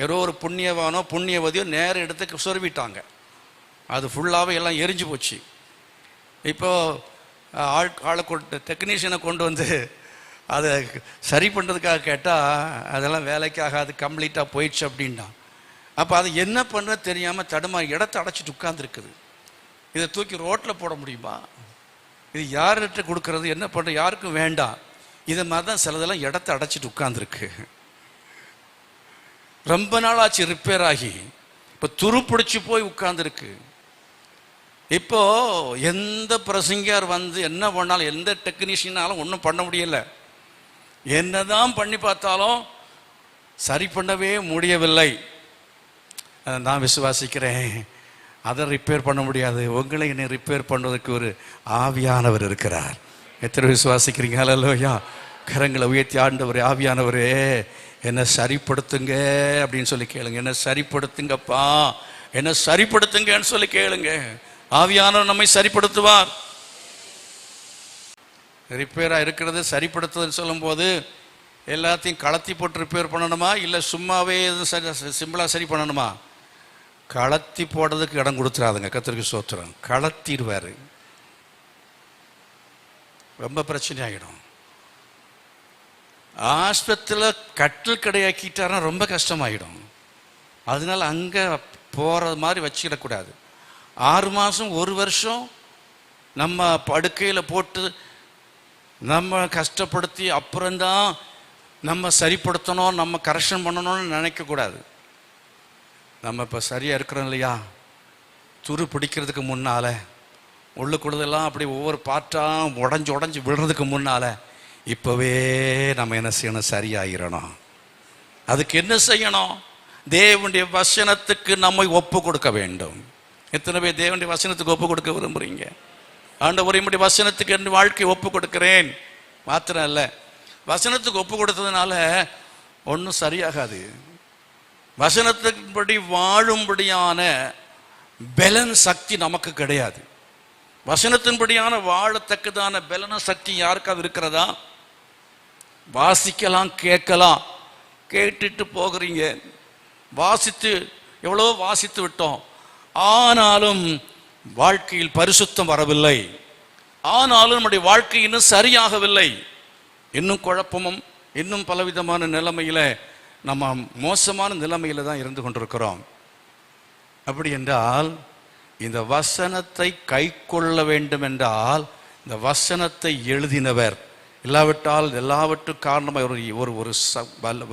ஏதோ ஒரு புண்ணியவானோ புண்ணியவதியோ நேரம் எடுத்து சொருவிட்டாங்க. அது ஃபுல்லாகவே எல்லாம் எரிஞ்சு போச்சு. இப்போது ஆளை கொண்டு டெக்னீஷியனை கொண்டு வந்து அதை சரி பண்ணுறதுக்காக கேட்டால் அதெல்லாம் வேலைக்கு ஆகாது, கம்ப்ளீட்டாக போயிடுச்சு அப்படின்னா. அப்போ அது என்ன பண்ண தெரியாமல் தடுமாறி இடத்த அடைச்சிட்டு உட்கார்ந்துருக்குது. இதை தூக்கி ரோட்டில் போட முடியுமா? இது யார்கிட்ட கொடுக்கறது? என்ன பண்ணுற? யாருக்கும் வேண்டாம். இதை மாதிரி தான் சிலதெல்லாம் இடத்த அடைச்சிட்டு உட்கார்ந்துருக்கு. ரொம்ப நாள் ஆச்சு ரிப்பேர் ஆகி, இப்போ துருப்பிடிச்சு போய் உட்கார்ந்துருக்கு. இப்போ எந்த பிரசங்கியார் என்ன பண்ணாலும், எந்த டெக்னீஷியனாலும் ஒன்றும் பண்ண முடியலை. என்னதான் பண்ணி பார்த்தாலும் சரி பண்ணவே முடியவில்லை. நான் விசுவாசிக்கிறேன், அதை ரிப்பேர் பண்ண முடியாது. உங்களை என்னை ரிப்பேர் பண்ணுவதற்கு ஒரு ஆவியானவர் இருக்கிறார். எத்தனை விசுவாசிக்கிறீங்க? ஹல்லேலூயா. கரங்களை உயர்த்தி ஆண்டவரே, ஆவியானவரே என்னை சரிப்படுத்துங்க அப்படின்னு சொல்லி கேளுங்க. என்னை சரிப்படுத்துங்கப்பா, என்னை சரிப்படுத்துங்கன்னு சொல்லி கேளுங்க. ஆவியானவர் நம்மை சரிப்படுத்துவார். ரிப்பேராக இருக்கிறது சரிப்படுத்துதுன்னு சொல்லும்போது எல்லாத்தையும் கலத்தி போட்டு ரிப்பேர் பண்ணணுமா, இல்லை சும்மாவே சிம்பிளாக சரி பண்ணணுமா? கலத்தி போடுறதுக்கு இடம் கொடுத்துறாதுங்க. கர்த்தருக்கு ஸ்தோத்திரம். கலத்திடுவார், ரொம்ப பிரச்சனை ஆகிடும். ஆஸ்பத்திரியில் கட்டில் கடையாக்கிட்டாருன்னா ரொம்ப கஷ்டமாகிடும். அதனால அங்கே போகிறது மாதிரி வச்சுக்கிடக்கூடாது. 6 மாதம் 1 வருஷம் நம்ம படுக்கையில் போட்டு நம்ம கஷ்டப்படுத்தி அப்புறம்தான் நம்ம சரிப்படுத்தணும், நம்ம கரெக்ஷன் பண்ணணும்னு நினைக்கக்கூடாது. நம்ம இப்போ சரியாக இருக்கிறோம் இல்லையா, துரு பிடிக்கிறதுக்கு முன்னால் உள்ளுக்குள்ளதெல்லாம் அப்படி ஒவ்வொரு பாட்டாக உடஞ்சி விடுறதுக்கு முன்னால் இப்போவே நம்ம என்ன செய்யணும்? சரியாகிடணும். அதுக்கு என்ன செய்யணும்? தேவனுடைய வசனத்துக்கு நம்மை ஒப்பு கொடுக்க வேண்டும். எத்தனை பேர் தேவனுடைய வசனத்துக்கு ஒப்பு கொடுக்க விரும்புகிறீங்க? ஆண்டவரே, உம்முடைய வசனத்துக்கு என் வாழ்க்கையை ஒப்பு கொடுக்கிறேன். மாத்திரம் இல்லை, வசனத்துக்கு ஒப்பு கொடுத்ததுனால ஒன்றும் சரியாகாது. வசனத்தின்படி வாழும்படியான பலன் சக்தி நமக்கு கிடையாது. வசனத்தின்படியான வாழத்தக்கதான பலன சக்தி யாருக்காவது இருக்கிறதா? வாசிக்கலாம், கேட்கலாம், கேட்டுட்டு போகிறீங்க. வாசித்து எவ்வளோ வாசித்து விட்டோம், ஆனாலும் வாழ்க்கையில் பரிசுத்தம் வரவில்லை. ஆனாலும் நம்முடைய வாழ்க்கை இன்னும் சரியாகவில்லை. இன்னும் குழப்பமும் இன்னும் பலவிதமான நிலைமையில நம்ம மோசமான நிலைமையில தான் இருந்து கொண்டிருக்கிறோம். அப்படி என்றால் இந்த வசனத்தை கை கொள்ள வேண்டும் என்றால் இந்த வசனத்தை எழுதினவர், இல்லாவிட்டால் எல்லாவற்றுக்கும் காரணமாக ஒரு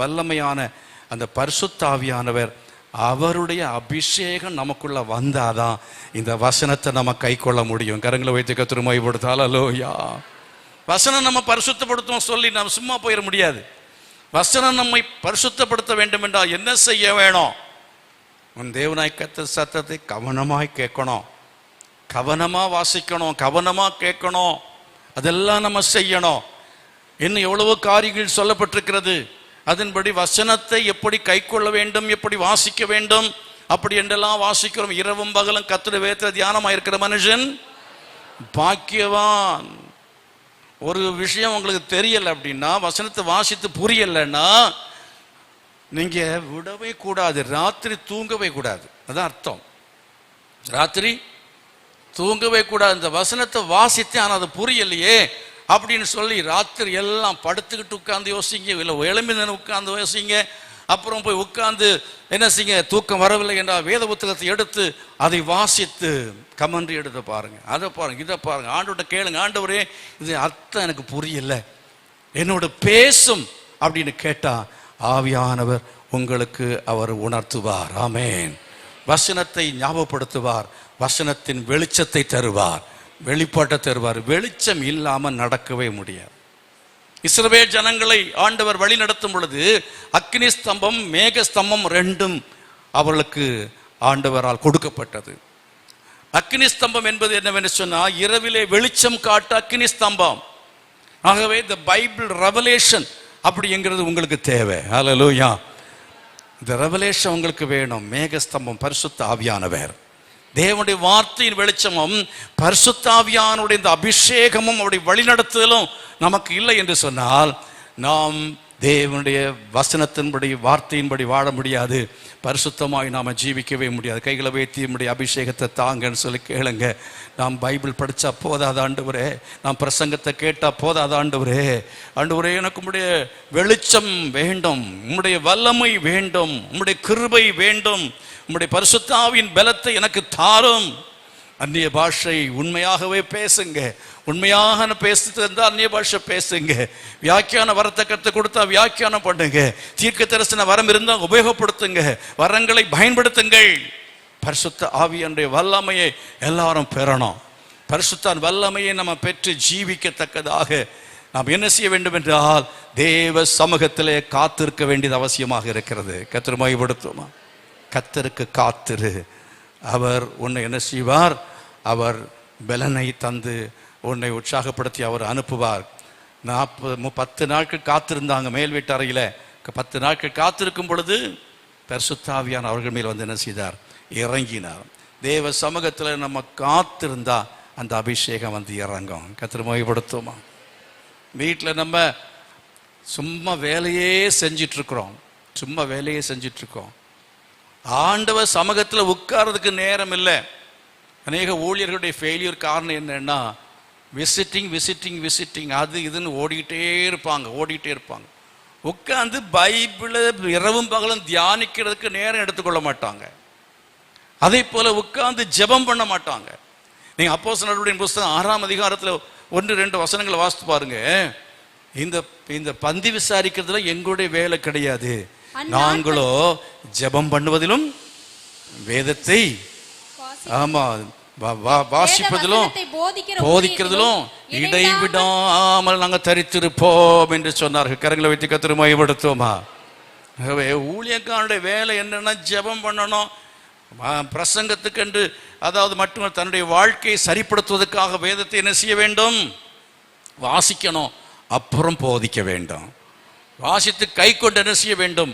வல்லமையான அந்த பரிசுத்த ஆவியானவர், அவருடைய அபிஷேகம் நமக்குள்ள வந்தாதான் இந்த வசனத்தை நம்ம கை கொள்ள முடியும். கரங்களை வைத்து கர்த்தரை மகிமைப்படுத்தால் அல்லேலூயா. வசனம் நம்ம பரிசுத்தப்படுத்தும் சொல்லி நாம் சும்மா போயிட முடியாது. வசனம் நம்மை பரிசுத்தப்படுத்த வேண்டும் என்றால் என்ன செய்ய வேணும்? உன் தேவனாய் கர்த்தர் சத்தத்தை கவனமாய் கேட்கணும், கவனமாக வாசிக்கணும், கவனமாக கேட்கணும். அதெல்லாம் நம்ம செய்யணும். இன்னும் எவ்வளவோ காரியங்கள் சொல்லப்பட்டிருக்கிறது. அதன்படி வசனத்தை எப்படி கை கொள்ள வேண்டும், எப்படி வாசிக்க வேண்டும், அப்படி என்றெல்லாம் வாசிக்கிறோம். இரவும் பகலும் கர்த்தருடைய வேதத்தில் தியானமாக இருக்கிற மனுஷன் பாக்கியவான். ஒரு விஷயம் உங்களுக்கு தெரியலை அப்படின்னா, வசனத்தை வாசித்து புரியலைன்னா நீங்க விடவே கூடாது. ராத்திரி தூங்கவே கூடாது. அதான் அர்த்தம். ராத்திரி தூங்கவே கூடாது. இந்த வசனத்தை வாசித்து ஆனால் அது புரியலையே அப்படின்னு சொல்லி ராத்திரி எல்லாம் படுத்துக்கிட்டு உட்காந்து யோசிங்க, இல்லை எழும்பின உட்காந்து யோசிங்க. அப்புறம் போய் உட்காந்து என்ன செய்யுங்க, தூக்கம் வரவில்லை என்றால் வேத புத்தகத்தை எடுத்து அதை வாசித்து கமெண்ட்ரி எடுத்து பாருங்க, அதை பாருங்க, இதை பாருங்க, ஆண்டவர்கிட்ட கேளுங்க, ஆண்டவரே இது அர்த்தம் எனக்கு புரியல, என்னோட பேசும் அப்படின்னு கேட்டா ஆவியானவர் உங்களுக்கு அவர் உணர்த்துவார். ஆமென். வசனத்தை ஞாபகப்படுத்துவார், வசனத்தின் வெளிச்சத்தை தருவார், வெளிப்பாட்டை தருவார். வெளிச்சம் இல்லாமல் நடக்கவே முடியாது. இஸ்ரவேல் ஜனங்களை ஆண்டவர் வழி நடத்தும் பொழுது அக்கினி ஸ்தம்பம் மேக ஸ்தம்பம் ரெண்டும் அவர்களுக்கு ஆண்டவரால் கொடுக்கப்பட்டது. அக்கினி ஸ்தம்பம் என்பது என்னவென்று சொன்னால் இரவிலே வெளிச்சம் காட்ட அக்கினி ஸ்தம்பம். ஆகவே இந்த பைபிள் ரெவலேஷன் அப்படிங்கிறது உங்களுக்கு தேவை. ஹல்லேலூயா. இந்த ரெவலேஷன் உங்களுக்கு வேணும். மேகஸ்தம்பம் பரிசுத்த ஆவியானவர், தேவனுடைய வார்த்தையின் வெளிச்சமும் பரிசுத்த ஆவியானுடைய இந்த அபிஷேகமும் அவருடைய வழிநடத்துதலும் நமக்கு இல்லை என்று சொன்னால் நாம் தேவனுடைய வசனத்தின்படி வார்த்தையின்படி வாழ முடியாது. பரிசுத்தமாய் நாம் ஜீவிக்கவே முடியாது. கைகளை வைத்து நம்முடைய அபிஷேகத்தை தாங்கன்னு சொல்லி கேளுங்க. நாம் பைபிள் படித்தா போதாத ஆண்டவரே, நாம் பிரசங்கத்தை கேட்டால் போதாத ஆண்டவரே, ஆண்டவரே எனக்கு உம்முடைய வெளிச்சம் வேண்டும், உம்முடைய வல்லமை வேண்டும், உம்முடைய கிருபை வேண்டும், உம்முடைய பரிசுத்த ஆவியின் பலத்தை எனக்கு தாரும். அந்நிய பாஷை உண்மையாகவே பேசுங்க. உண்மையாக பேசுறது இருந்தால் அந்நிய பாஷை பேசுங்க. வியாக்கியான வரத்தை கற்றுக் கொடுத்தா வியாக்கியானம் பண்ணுங்க. தீர்க்க தரிசன வரம் இருந்தால் உபயோகப்படுத்துங்க, வரங்களை பயன்படுத்துங்கள். பரிசுத்த ஆவியினுடைய வல்லமையை எல்லாரும் பெறணும். பரிசுத்த வல்லமையை நம்ம பெற்று ஜீவிக்கத்தக்கதாக நாம் என்ன செய்ய வேண்டும் என்றால் தேவ சமூகத்திலே காத்திருக்க வேண்டியது அவசியமாக இருக்கிறது. கர்த்தரை மகிமைப்படுத்துமா. கர்த்தருக்கு காத்திரு. அவர் உன்னை என்ன செய்வார்? அவர் பலனை தந்து உன்னை உற்சாகப்படுத்தி அவர் அனுப்புவார். 10 நாட்கள் காத்திருந்தாங்க மேல் வீட்டு அறையில். 10 நாட்கள் காத்திருக்கும் பொழுது பரிசுத்த ஆவியானவர் அவர்கள் மேல் வந்து என்ன செய்தார்? இறங்கினார். தேவ சமூகத்தில் நம்ம காத்திருந்தா அந்த அபிஷேகம் வந்து இறங்கும். கர்த்தரை மகிமைப்படுத்துமா. வீட்டில் நம்ம சும்மா வேலையே செஞ்சிட்ருக்குறோம், சும்மா வேலையே செஞ்சிட்ருக்கோம். ஆண்டவர் சமூகத்தில் உட்கார்றதுக்கு நேரம் இல்லை. அநேக ஊழியர்களுடைய ஃபெயிலியர் காரணம் என்னன்னா, விசிட்டிங் அது இதுன்னு ஓடிக்கிட்டே இருப்பாங்க. உட்காந்து பைபிளை இரவும் பகலும் தியானிக்கிறதுக்கு நேரம் எடுத்துக்கொள்ள மாட்டாங்க. அதே போல உட்கார்ந்து ஜெபம் பண்ண மாட்டாங்க. நீங்க அப்போஸ்தலர்களுடைய புத்தகம் 6ஆம் அதிகாரத்தில் 1-2 வசனங்களை வாசித்து பாருங்க. இந்த பந்தி விசாரிக்கிறதுல எங்களுடைய வேலை கிடையாது, நாங்களோ ஜெபம் பண்ணுவதிலும் வேதத்தை வாசிப்பதிலும் போதிக்கிறதிலும் இடைவிடாமல் நாங்கள் தரித்திருப்போம் என்று சொன்னார்கள். கரங்களை வைத்து கர்த்தரை மகிமைப்படுத்துவோமா? ஆகவே ஊழியக்காரனுடைய வேலை என்னன்னா ஜெபம் பண்ணணும், பிரசங்கத்துக்கென்று அதாவது மட்டும் தன்னுடைய வாழ்க்கையை சரிப்படுத்துவதற்காக வேதத்தை என்ன செய்ய வேண்டும்? வாசிக்கணும், அப்புறம் போதிக்க வேண்டும். வாசித்து கை கொண்டு என்ன செய்ய வேண்டும்?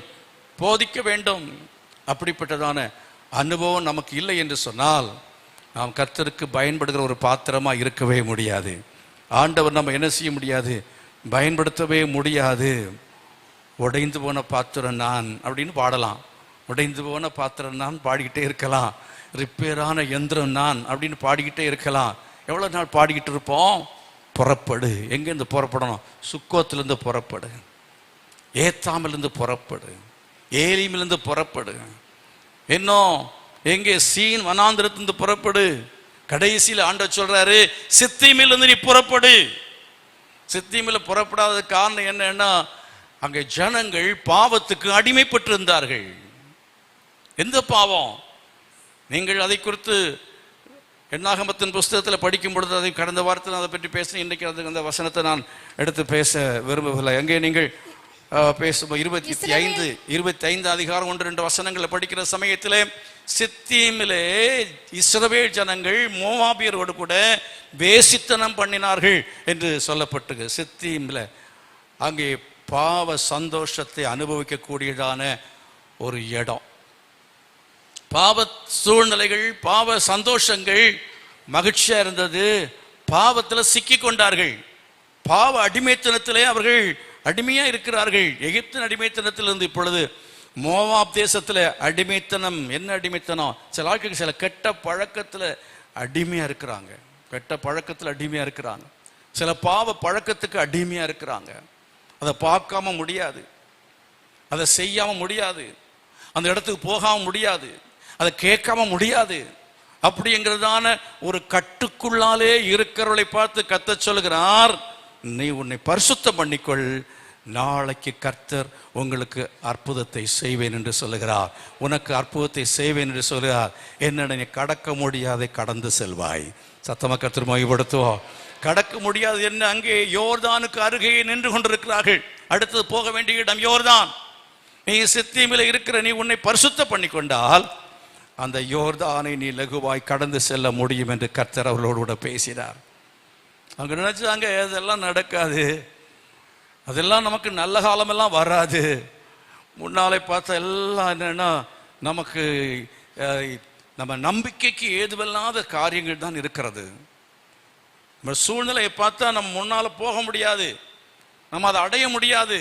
போதிக்க வேண்டும். அப்படிப்பட்டதான அனுபவம் நமக்கு இல்லை என்று சொன்னால் நாம் கர்த்தருக்கு பயன்படுகிற ஒரு பாத்திரமா இருக்கவே முடியாது. ஆண்டவர் நம்ம என்ன செய்ய முடியாது? பயன்படுத்தவே முடியாது. உடைந்து போன பாத்திரம் நான் அப்படின்னு பாடலாம், உடைந்து போன பாத்திரம் நான் பாடிக்கிட்டே இருக்கலாம், ரிப்பேரான எந்திரம் நான் அப்படின்னு பாடிக்கிட்டே இருக்கலாம். எவ்வளோ நாள் பாடிக்கிட்டு இருப்போம்? புறப்படு. எங்கேருந்து புறப்படணும்? சுக்கோத்திலிருந்து புறப்படு, ஏத்தாமிலிருந்து புறப்படு, ஏலிமிலிருந்து புறப்படு, இன்னும் எங்கே சீன் வனாந்திரத்திலிருந்து புறப்படு. கடைசியில் ஆண்டவர் சொல்றாரு, சித்தீமிலிருந்து நீ புறப்படு. சித்தீமில் புறப்படாத காரணம் என்னன்னா, அங்கே ஜனங்கள் பாவத்துக்கு அடிமைப்பட்டு இருந்தார்கள். எந்த பாவம்? நீங்கள் அதை குறித்து எண்ணாகமத்தின் புஸ்தகத்தில் படிக்கும் பொழுது, அதை கடந்த வாரத்தில் அதை பற்றி பேசினேன். இன்றைக்கு அந்த வசனத்தை நான் எடுத்து பேச விரும்பவில்லை. அங்கே நீங்கள் பேசும் 25 அதிகாரம் 1-2 வசனங்களை படிக்கிற சமயத்தில் சித்தீமிலே இஸ்ரவேல் ஜனங்கள் மோவாபியரோடு கூட வேசித்தனம் பண்ணினார்கள் என்று சொல்லப்பட்டது. சித்தீமில் அங்கே பாவ சந்தோஷத்தை அனுபவிக்கக்கூடியதான ஒரு இடம். பாவ சூழ்நிலைகள், பாவ சந்தோஷங்கள் மகிழ்ச்சியா இருந்தது. பாவத்தில் சிக்கி கொண்டார்கள். பாவ அடிமைத்தனத்திலே அவர்கள் அடிமையா இருக்கிறார்கள். எகிப்தின் அடிமைத்தனத்திலிருந்து இப்பொழுது மோவாப் தேசத்துல அடிமைத்தனம். என்ன அடிமைத்தனம்? சில ஆட்களுக்கு சில கெட்ட பழக்கத்துல அடிமையா இருக்கிறாங்க, கெட்ட பழக்கத்துல அடிமையா இருக்கிறாங்க, சில பாவ பழக்கத்துக்கு அடிமையா இருக்கிறாங்க. அதை பார்க்காம முடியாது, அதை செய்யாம முடியாது, அந்த இடத்துக்கு போகாம முடியாது, அதை கேட்காம முடியாது. அப்படிங்கிறதான ஒரு கட்டுக்குள்ளாலே இருக்கிறவளை பார்த்து கர்த்தர் சொல்கிறார், நீ உன்னை பரிசுத்தம் பண்ணிக்கொள், நாளைக்கு கர்த்தர் உங்களுக்கு அற்புதத்தை செய்வேன் என்று சொல்லுகிறார். உனக்கு அற்புதத்தை செய்வேன் என்று சொல்லுகிறார். என்னென்ன நீ கடக்க முடியாதை கடந்து செல்வாய். சத்தமா கர்த்தர் மகிமைப்படுத்துவோம். கடக்க முடியாது என்ன? அங்கே யோர்தானுக்கு அருகே நின்று கொண்டிருக்கிறார்கள். அடுத்தது போக வேண்டிய இடம் யோர்தான். நீ சித்தீமில் இருக்கிற நீ உன்னை பரிசுத்த பண்ணி கொண்டால் அந்த யோர்தானை நீ லகுவாய் கடந்து செல்ல முடியும் என்று கர்த்தர் அவர்களோடு கூட பேசினார். அவங்க நினைச்சாங்க அதெல்லாம் நடக்காது, அதெல்லாம் நமக்கு நல்ல காலமெல்லாம் வராது, முன்னாலே பார்த்தா எல்லாம் என்னன்னா நமக்கு நம்ம நம்பிக்கைக்கு ஏதுவல்லாத காரியங்கள் தான் இருக்கிறது. நம்ம சூழ்நிலையை பார்த்தா நம்ம முன்னால போக முடியாது, நம்ம அதை அடைய முடியாது,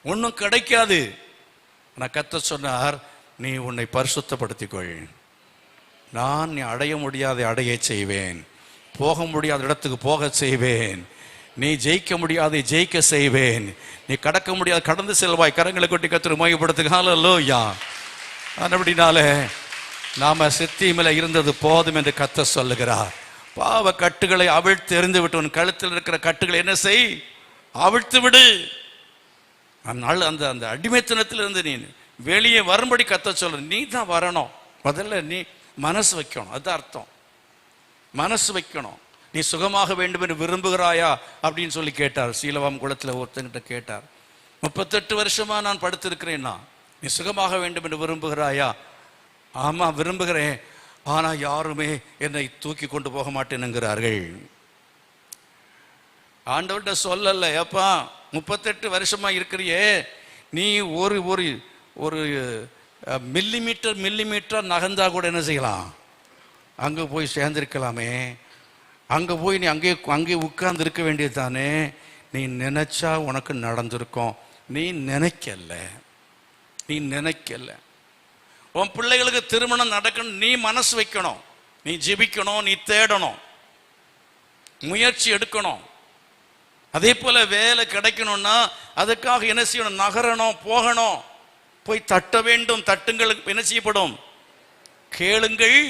ஒன்றும் கிடைக்காது. ஆனால் கர்த்தர் சொன்னார், நீ உன்னை பரிசுத்தப்படுத்திக்கொள், நான் நீ அடைய முடியாத அடைய செய்வேன், போக முடியாத இடத்துக்கு போக செய்வேன், நீ ஜெயிக்க முடியாத ஜெயிக்க செய்வேன், நீ கடக்க முடியாத கடந்து செல்வாய். கரங்களை கொட்டி கர்த்தர் மகிமைப்படுத்துக. ஹல்லேலூயா. அப்படினாலே நாம சித்தீமில இருந்தது போதும் என்று கர்த்தர் சொல்லுகிறார். பாவ கட்டுகளை அவிழ்த்து எறிந்து விட்டு உன் கழுத்தில் இருக்கிற கட்டுகளை என்ன செய்? அவிழ்த்து விடு. அந்த அந்த அடிமைத்தனத்திலிருந்து நீ வெளியே வரும்படி கர்த்தர் சொல்ற. நீ தான் வரணும். முதல்ல நீ மனசு வைக்கணும். அதுதான் அர்த்தம். மனசு வைக்கணும். நீ சுகமாக வேண்டும் என்று விரும்புகிறாயா அப்படின்னு சொல்லி கேட்டார். சீலவாம் குளத்தில் ஒருத்தங்கிட்ட கேட்டார், 38 வருஷமா நான் படுத்திருக்கிறேன்னா, நீ சுகமாக வேண்டும் என்று விரும்புகிறாயா? ஆமா விரும்புகிறேன், ஆனா யாருமே என்னை தூக்கி கொண்டு போக மாட்டேனுங்கிறார்கள். ஆண்டவர்கிட்ட சொல்லல, ஏப்பா 38 வருஷமா இருக்கிறியே, நீ ஒரு ஒரு ஒரு மில்லிமீட்டர் நகர்ந்தா கூட என்ன செய்யலாம்? அங்கே போய் சேர்ந்திருக்கலாமே, அங்கே போய் நீ அங்கே உட்கார்ந்து இருக்க வேண்டியது தானே, நீ நினைச்சா உனக்கு நடந்திருக்கும். நீ நினைக்கல. உன் பிள்ளைகளுக்கு திருமணம் நடக்கணும், நீ மனசு வைக்கணும், நீ ஜெபிக்கணும், நீ தேடணும், முயற்சி எடுக்கணும். அதே போல வேலை கிடைக்கணும்னா அதுக்காக என்ன செய்யணும்? நகரணும், போகணும், போய் தட்ட வேண்டும். தட்டுங்கள் என்ன செய்யப்படும்? கேளுங்கள்,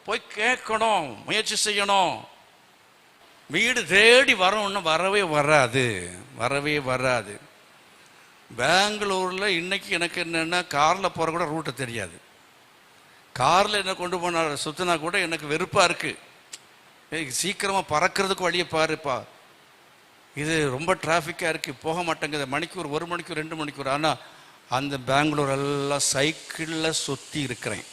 போய் கேட்கணும், முயற்சி செய்யணும். வீடு தேடி வரணும்னு வரவே வராது. பெங்களூரில் இன்னைக்கு எனக்கு என்னென்னா, காரில் போகிற கூட ரூட்டை தெரியாது. காரில் என்ன கொண்டு போன சுற்றினா கூட எனக்கு வெறுப்பாக இருக்குது. சீக்கிரமாக பறக்கிறதுக்கு வழியை பாருப்பா, இது ரொம்ப டிராஃபிக்காக இருக்குது, போக மாட்டேங்குது, மணிக்கூர் 1 மணிக்கூர் 2 மணிக்கூர். ஆனால் அந்த பெங்களூர் எல்லாம் சைக்கிளில் சுற்றி இருக்கிறேன்,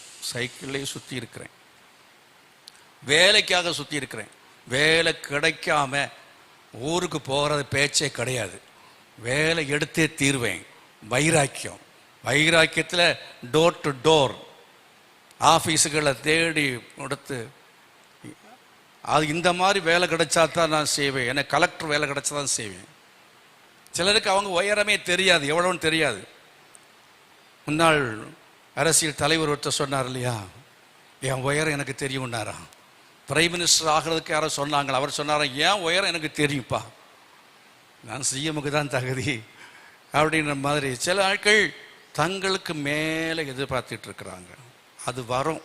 வேலைக்காக சுற்றி இருக்கிறேன். வேலை கிடைக்காம ஊருக்கு போகிறது பேச்சே கிடையாது. வேலை எடுத்தே தீர்வேன். வைராக்கியத்தில் டோர் டு டோர் ஆஃபீஸுகளை தேடி கொடுத்து, அது இந்த மாதிரி வேலை கிடைச்சா தான் நான் செய்வேன். எனக்கு கலெக்டர் வேலை கிடைச்சா தான் செய்வேன். சிலருக்கு அவங்க உயரமே தெரியாது, எவ்வளோன்னு தெரியாது. முன்னாள் அரசியல் தலைவர் ஒருத்தர் சொன்னார் இல்லையா, என் உயரம் எனக்கு தெரியும்னாரா. பிரைம் மினிஸ்டர் ஆகிறதுக்கு யாரோ சொன்னாங்களா, அவர் சொன்னாரா, என் உயரம் எனக்கு தெரியும்ப்பா, நான் சிஎம்முக்கு தான் தகுதி அப்படின்ற மாதிரி. சில ஆட்கள் தங்களுக்கு மேலே எதிர்பார்த்துட்டு இருக்கிறாங்க. அது வரும்.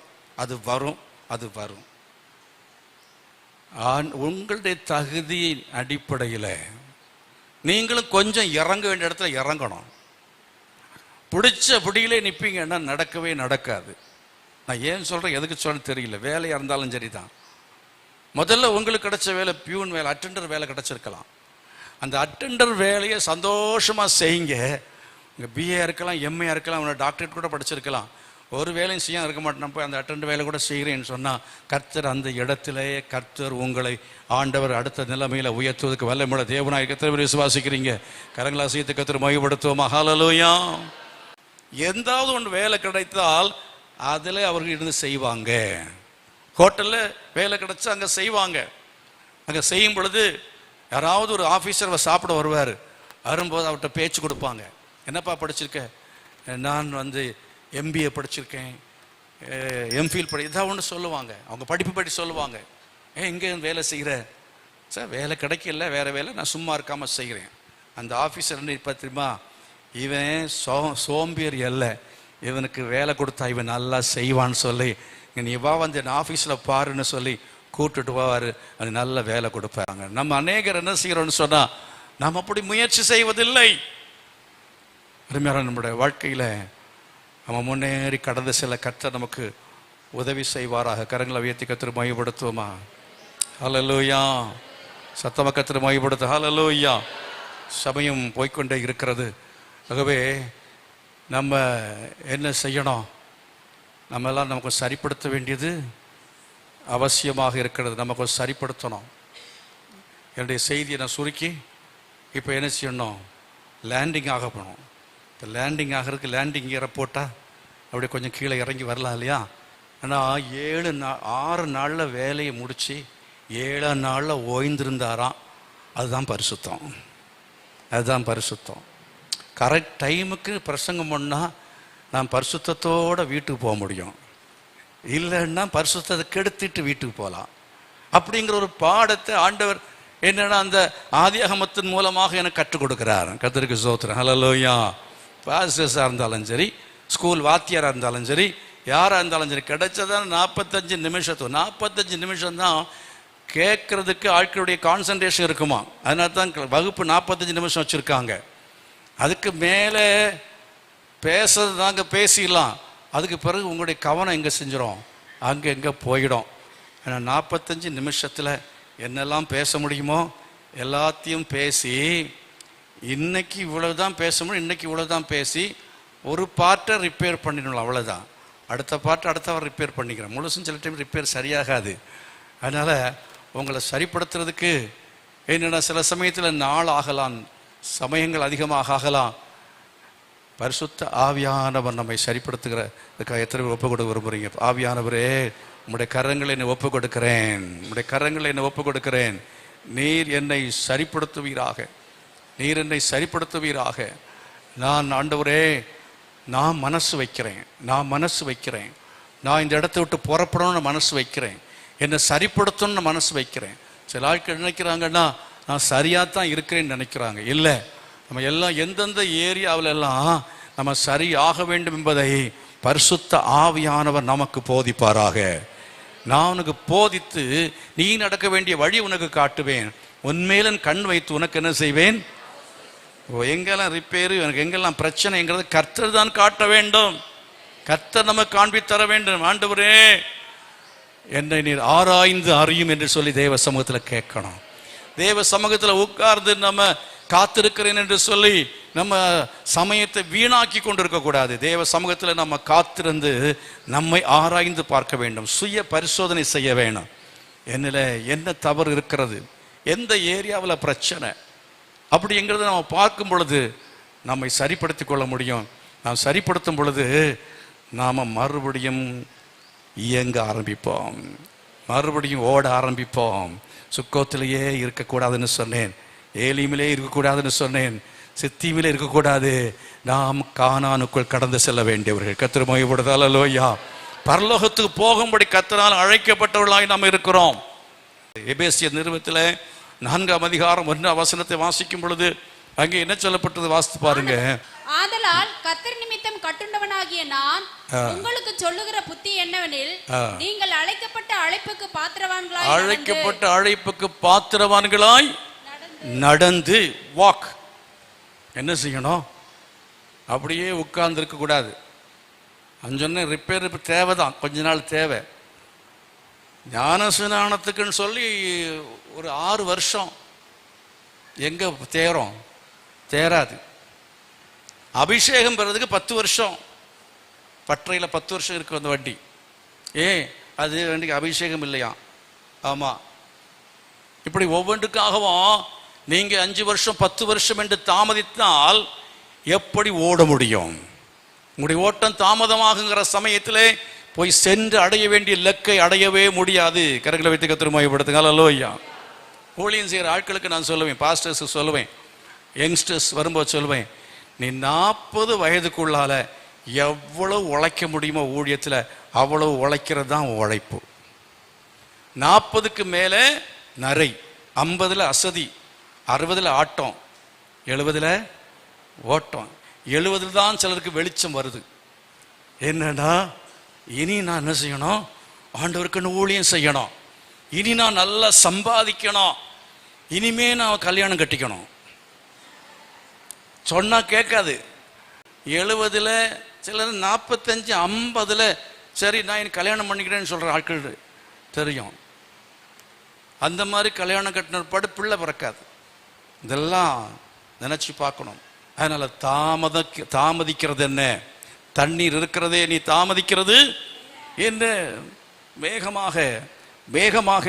உங்களுடைய தகுதியின் அடிப்படையில் நீங்களும் கொஞ்சம் இறங்க வேண்டிய இடத்துல இறங்கணும். பிடிச்ச பிடியிலே நிற்பீங்கன்னா நடக்கவே நடக்காது. நான் ஏன் சொல்கிறேன், எதுக்கு சொல்ல தெரியல. வேலையாக இருந்தாலும் சரி தான். முதல்ல உங்களுக்கு கிடைச்ச வேலை பியூன் வேலை, அட்டெண்டர் வேலை கிடைச்சிருக்கலாம். அந்த அட்டெண்டர் வேலையை சந்தோஷமாக செய்யுங்க. இங்கே பிஏ இருக்கலாம், எம்ஏ இருக்கலாம், அவனை டாக்டரேட் கூட படிச்சிருக்கலாம். ஒரு வேலையும் செய்ய இருக்க மாட்டேன், போய் அந்த அட்டெண்டர் வேலை கூட செய்கிறேன்னு சொன்னால் கர்த்தர் அந்த இடத்திலேயே உங்களை ஆண்டவர் அடுத்த நிலைமையில் உயர்த்துவதற்கு வல்லமுள்ள தேவனாய் கர்த்தரை விசுவாசிக்கிறீங்க. கரங்களாசியத்தை கர்த்தர் மகிமைப்படுத்துவோமா. ஹல்லேலூயா. எந்தாவது ஒன்று வேலை கிடைத்தால் அதில் அவர்கள் இருந்து செய்வாங்க. ஹோட்டலில் வேலை கிடைச்சா அங்கே செய்வாங்க. அங்கே செய்யும் பொழுது யாராவது ஒரு ஆஃபீஸர் சாப்பிட வருவார். வரும்போது அவர்கிட்ட பேச்சு கொடுப்பாங்க. என்னப்பா படிச்சிருக்க? நான் எம்பிஏ படிச்சிருக்கேன், எம்ஃபில் இதாக ஒன்று சொல்லுவாங்க. அவங்க படிப்பு படி சொல்லுவாங்க. எங்கே வேலை செய்கிற? சார் வேலை கிடைக்கல, வேறு வேலை, நான் சும்மா இருக்காமல் செய்கிறேன். அந்த ஆஃபீஸர் என்ன இப்போ தெரியுமா, இவன் சோம்பேறி அல்ல, இவனுக்கு வேலை கொடுத்தா இவன் நல்லா செய்வான்னு சொல்லி, நீ வா என் ஆஃபீஸில் பாருன்னு சொல்லி கூட்டுட்டு போவார். அது நல்ல வேலை கொடுப்பாங்க. நம்ம அநேகர் என்ன செய்கிறோன்னு சொன்னால் நாம் அப்படி முயற்சி செய்வதில்லை. அருமையான நம்முடைய வாழ்க்கையில் நம்ம முன்னேறி கடந்த சில கர்த்தர் நமக்கு உதவி செய்வாராக. கரங்களை உயர்த்தி கர்த்தரை மகிமைப்படுத்துவோமா. ஹல்லேலூயா. சத்தமாக கர்த்தரை மகிமைப்படுத்து. ஹல்லேலூயா. சமயம் போய்கொண்டே இருக்கிறது. ஆகவே நம்ம என்ன செய்யணும்? நம்ம எல்லாம் நமக்கு சரிப்படுத்த வேண்டியது அவசியமாக இருக்கிறது. நமக்கு சரிப்படுத்தணும். என்னுடைய செய்தியை நான் சுருக்கி இப்போ என்ன செய்யணும்? லேண்டிங் ஆக போகணும். இப்போ லேண்டிங் ஆகிறதுக்கு லேண்டிங் கியரை போட்டால் அப்படியே கொஞ்சம் கீழே இறங்கி வரலாம் இல்லையா? ஆனால் 6 நாளில் வேலையை முடித்து 7ஆம் நாளில் ஓய்ந்திருந்தாராம். அதுதான் பரிசுத்தம். கரெக்ட் டைமுக்கு பிரசங்கம் பண்ணால் நான் பரிசுத்தத்தோடு வீட்டுக்கு போக முடியும். இல்லைன்னா பரிசுத்தத்தை கெடுத்துட்டு வீட்டுக்கு போகலாம். அப்படிங்கிற ஒரு பாடத்தை ஆண்டவர் என்னன்னா அந்த ஆதியாகமத்தின் மூலமாக எனக்கு கற்றுக் கொடுக்கிறார். கர்த்தருக்கு ஸ்தோத்திரம். ஹல்லேலூயா. பாஸ்டர்ஸாக இருந்தாலும் சரி, ஸ்கூல் வாத்தியாராக இருந்தாலும் சரி, யாராக இருந்தாலும் சரி, கிடைச்சதான் 45 நிமிஷம் தான் கேட்கறதுக்கு ஆட்களுடைய கான்சன்ட்ரேஷன் இருக்குமா. அதனால தான் வகுப்பு 45 நிமிஷம் வச்சுருக்காங்க. அதுக்கு மேலே பேசுறது தாங்க பேசிடலாம். அதுக்கு பிறகு உங்களுடைய கவனம் எங்கே செஞ்சிடும்? எங்கே போயிடும். ஏன்னா 45 நிமிஷத்தில் என்னெல்லாம் பேச முடியுமோ எல்லாத்தையும் பேசி, இன்னைக்கு இவ்வளவுதான் பேச முடியும், இன்னைக்கு இவ்வளவுதான் பேசி ஒரு பார்ட்டை ரிப்பேர் பண்ணிடணும், அவ்வளோதான். அடுத்த பார்ட்டை அடுத்தவர் ரிப்பேர் பண்ணிக்கிறேன். முழுசும் சில டைம் ரிப்பேர் சரியாகாது. அதனால் உங்களை சரிப்படுத்துறதுக்கு என்னென்னா சில சமயத்தில் நாள் ஆகலாம், சமயங்கள் அதிகமாக ஆகலாம். பரிசுத்த ஆவியானவர் நம்மை சரிப்படுத்துகிறதுக்காக எத்தனை பேர் ஒப்பு கொடுக்க விரும்புகிறீங்க? ஆவியானவரே, உம்முடைய கரங்களை என்னை ஒப்பு கொடுக்கிறேன், நீர் என்னை சரிப்படுத்துவீராக, நீர் என்னை சரிப்படுத்துவீராக. நான் ஆண்டவரே, நான் மனசு வைக்கிறேன், நான் இந்த இடத்த விட்டு புறப்படணும்னு மனசு வைக்கிறேன், என்னை சரிப்படுத்தணும்னு மனசு வைக்கிறேன். சில ஆட்கள் நினைக்கிறாங்கன்னா நான் சரியாக தான் இருக்கிறேன்னு நினைக்கிறாங்க. இல்லை, நம்ம எல்லாம் எந்தெந்த ஏரியாவில் எல்லாம் நம்ம சரியாக வேண்டும் என்பதை பரிசுத்த ஆவியானவர் நமக்கு போதிப்பாராக. நான் உனக்கு போதித்து நீ நடக்க வேண்டிய வழி உனக்கு காட்டுவேன், உன்மேலன் கண் வைத்து உனக்கு என்ன செய்வேன். எங்கெல்லாம் ரிப்பேரு, எனக்கு எங்கெல்லாம் பிரச்சனைங்கிறத கர்த்தர் தான் காட்ட வேண்டும், கர்த்தர் நமக்கு காண்பித்து தர வேண்டும். ஆண்டவரே, என்னை நீர் ஆராய்ந்து அறியும் என்று சொல்லி தேவ சமூகத்தில் கேட்கணும். தேவ சமூகத்தில் உட்கார்ந்து நம்ம காத்திருக்கிறேன் என்று சொல்லி நம்ம சமயத்தை வீணாக்கி கொண்டிருக்க கூடாது. தேவ சமூகத்தில் நம்ம காத்திருந்து நம்மை ஆராய்ந்து பார்க்க வேண்டும், சுய பரிசோதனை செய்ய வேணும். என்னில் என்ன தவறு இருக்கிறது, எந்த ஏரியாவில் பிரச்சனை, அப்படிங்கிறத நம்ம பார்க்கும் பொழுது நம்மை சரிப்படுத்தி கொள்ள முடியும். நாம் சரிப்படுத்தும் பொழுது நாம் மறுபடியும் இயங்க ஆரம்பிப்போம், மறுபடியும் ஓட ஆரம்பிப்போம். சுக்கோத்திலேயே இருக்கக்கூடாதுன்னு சொன்னேன், ஏலிமிலே இருக்கக்கூடாதுன்னு சொன்னேன், சித்தீமிலே இருக்கக்கூடாது. நாம் கானானுக்குள் கடந்து செல்ல வேண்டியவர்கள். கர்த்தர் மகிமைப்படுதால் அல்லேலூயா. பரலோகத்துக்கு போகும்படி கர்த்தரால் அழைக்கப்பட்டவர்களாய் நாம் இருக்கிறோம். எபேசியர் நிருபத்தில் 4ஆம் அதிகாரம் 1ஆம் வசனத்தை வாசிக்கும் பொழுது அங்கே என்ன சொல்லப்பட்டது வாசித்து பாருங்க. ஆதலால் கர்த்தர் நிமித்தம் கட்டுண்டவனாகிய நான் உங்களுக்கு சொல்லுகிற புத்தி என்னவெனில், நீங்கள் அழைக்கப்பட்ட அழைப்புக்கு பாத்திரவான்களாய் நடந்து வாக். என்ன செய்யணும்? அப்படியே உட்கார்ந்து இருக்க கூடாது. அஞ்சொன்ன ரிப்பேர் தேவைதான், கொஞ்ச நாள் தேவை. ஞானஸ்நானத்துக்குன்னு சொல்லி ஒரு 6 வருஷம் எங்க தேராது. அபிஷேகம் பெறதுக்கு 10 வருஷம், பற்றையில் 10 வருஷம் இருக்கு அந்த வண்டி. அது வண்டிக்கு அபிஷேகம் இல்லையா? ஆமா. இப்படி ஒவ்வொன்றுக்காகவும் நீங்க 5 வருஷம் 10 வருஷம் என்று தாமதித்தால் எப்படி ஓட முடியும்? உங்களுடைய ஓட்டம் தாமதமாகுங்கிற சமயத்திலே போய் சென்று அடைய வேண்டிய இலக்கை அடையவே முடியாது. கரங்களை வைத்து கர்த்தரை மகிமைப்படுத்துங்க. அல்லேலூயா. ஊழியம் செய்கிற ஆட்களுக்கு நான் சொல்லுவேன், பாஸ்டர்ஸ் சொல்லுவேன், யங்ஸ்டர்ஸ் வரும்போது சொல்லுவேன், நீ 40 வயதுக்குள்ளால எவ்வளவு உழைக்க முடியுமோ ஊழியத்தில் அவ்வளவு உழைக்கிறது தான் உழைப்பு. 40க்கு மேலே நரை, 50ல் அசதி, 60ல் ஆட்டம், 70ல் ஓட்டம், 70ல் தான் சிலருக்கு வெளிச்சம் வருது. என்னன்னா, இனி நான் என்ன செய்யணும்? ஆண்டவருக்குன்னு ஊழியம் செய்யணும், இனி நான் நல்லா சம்பாதிக்கணும், இனிமே நான் கல்யாணம் கட்டிக்கணும். சொன்னா கேட்காது. 70ல் சிலர் 45 50ல் சரி நான் எனக்கு கல்யாணம் பண்ணிக்கிறேன்னு சொல்ற ஆட்கள் தெரியும். அந்த மாதிரி கல்யாணம் கட்டின பாடு பிள்ளை பிறக்காது. இதெல்லாம் நினைச்சு பார்க்கணும். அதனால தாமதிக்கிறது என்ன? தண்ணீர் இருக்கிறதே, நீ தாமதிக்கிறது என்ன? வேகமாக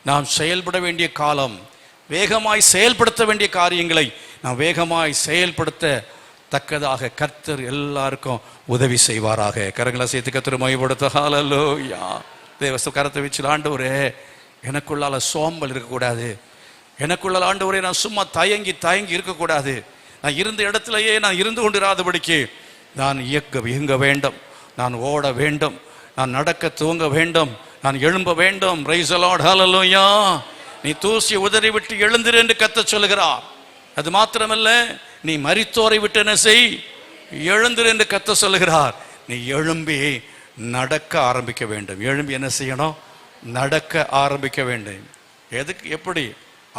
நாம் செயல்பட வேண்டிய காலம், வேகமாய் செயல்படுத்த வேண்டிய காரியங்களை நாம் வேகமாய் செயல்படுத்த தக்கதாக கர்த்தர் எல்லாருக்கும் உதவி செய்வாராக. கரங்களை சேர்த்து கர்த்தர் மகிமைப்படுத்த. ஹல்லேலூயா. தேவ கரத்தை வச்சு, ஆண்டவரே எனக்குள்ளால சோம்பல் இருக்கக்கூடாது, எனக்குள்ளால ஆண்டவரே நான் சும்மா தயங்கி இருக்கக்கூடாது, நான் இருந்த இடத்திலேயே நான் இருந்து கொண்டிராதபடிக்கு நான் இயங்க வேண்டும், நான் ஓட வேண்டும், நான் நடக்க துவங்க வேண்டும், நான் எழும்ப வேண்டும். Praise the lord. ஹல்லேலூயா. நீ தூசி உதறி விட்டு எழுந்திரு என்று கர்த்தர் சொல்லுகிறார். அது மாத்திரமல்ல, நீ மரித்தோரை விட்டு என்ன செய்? எழுந்திரு என்று கர்த்தர் சொல்லுகிறார். நீ எழும்பி நடக்க ஆரம்பிக்க வேண்டும். எழும்பி என்ன செய்யணும்? நடக்க ஆரம்பிக்க வேண்டும். எதுக்கு? எப்படி?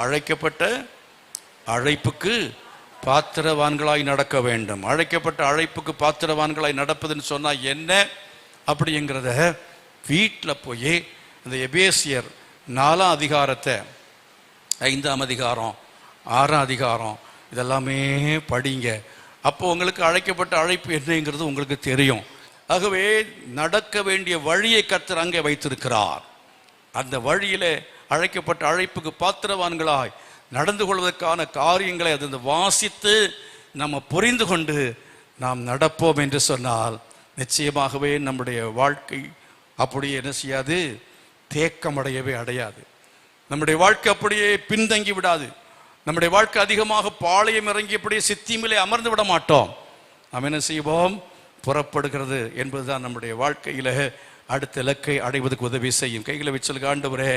அழைக்கப்பட்ட அழைப்புக்கு பாத்திரவான்களாய் நடக்க வேண்டும். அழைக்கப்பட்ட அழைப்புக்கு பாத்திரவான்களாய் நடப்பதுன்னு சொன்னா என்ன அப்படிங்கிறத வீட்டில் போய் இந்த எபேசியர் 4ஆம் அதிகாரத்தை, 5ஆம் அதிகாரம், 6ஆம் அதிகாரம் இதெல்லாமே படிங்க. அப்போ உங்களுக்கு அழைக்கப்பட்ட அழைப்பு என்னங்கிறது உங்களுக்கு தெரியும். ஆகவே நடக்க வேண்டிய வழியை கர்த்தர் அங்கே வைத்திருக்கிறார். அந்த வழியிலே அழைக்கப்பட்ட அழைப்புக்கு பாத்திரவான்களாய் நடந்து கொள்வதற்கான காரியங்களை அது வாசித்து நம்ம புரிந்து கொண்டு நாம் நடப்போம் என்று சொன்னால் நிச்சயமாகவே நம்முடைய வாழ்க்கை அப்படியே என்ன செய்யாது? தேக்கமடையவே அடையாது. நம்முடைய வாழ்க்கை அப்படியே பின்தங்கி விடாது. நம்முடைய வாழ்க்கை அதிகமாக பாளையம் இறங்கி அப்படியே சித்திமிலே அமர்ந்து விட மாட்டோம். நாம் என்ன செய்வோம்? புறப்படுகிறது என்பதுதான் நம்முடைய வாழ்க்கையில அடுத்த இலக்கை அடைவதற்கு உதவி செய்யும். கைகளை வச்சு ஆண்டவரே,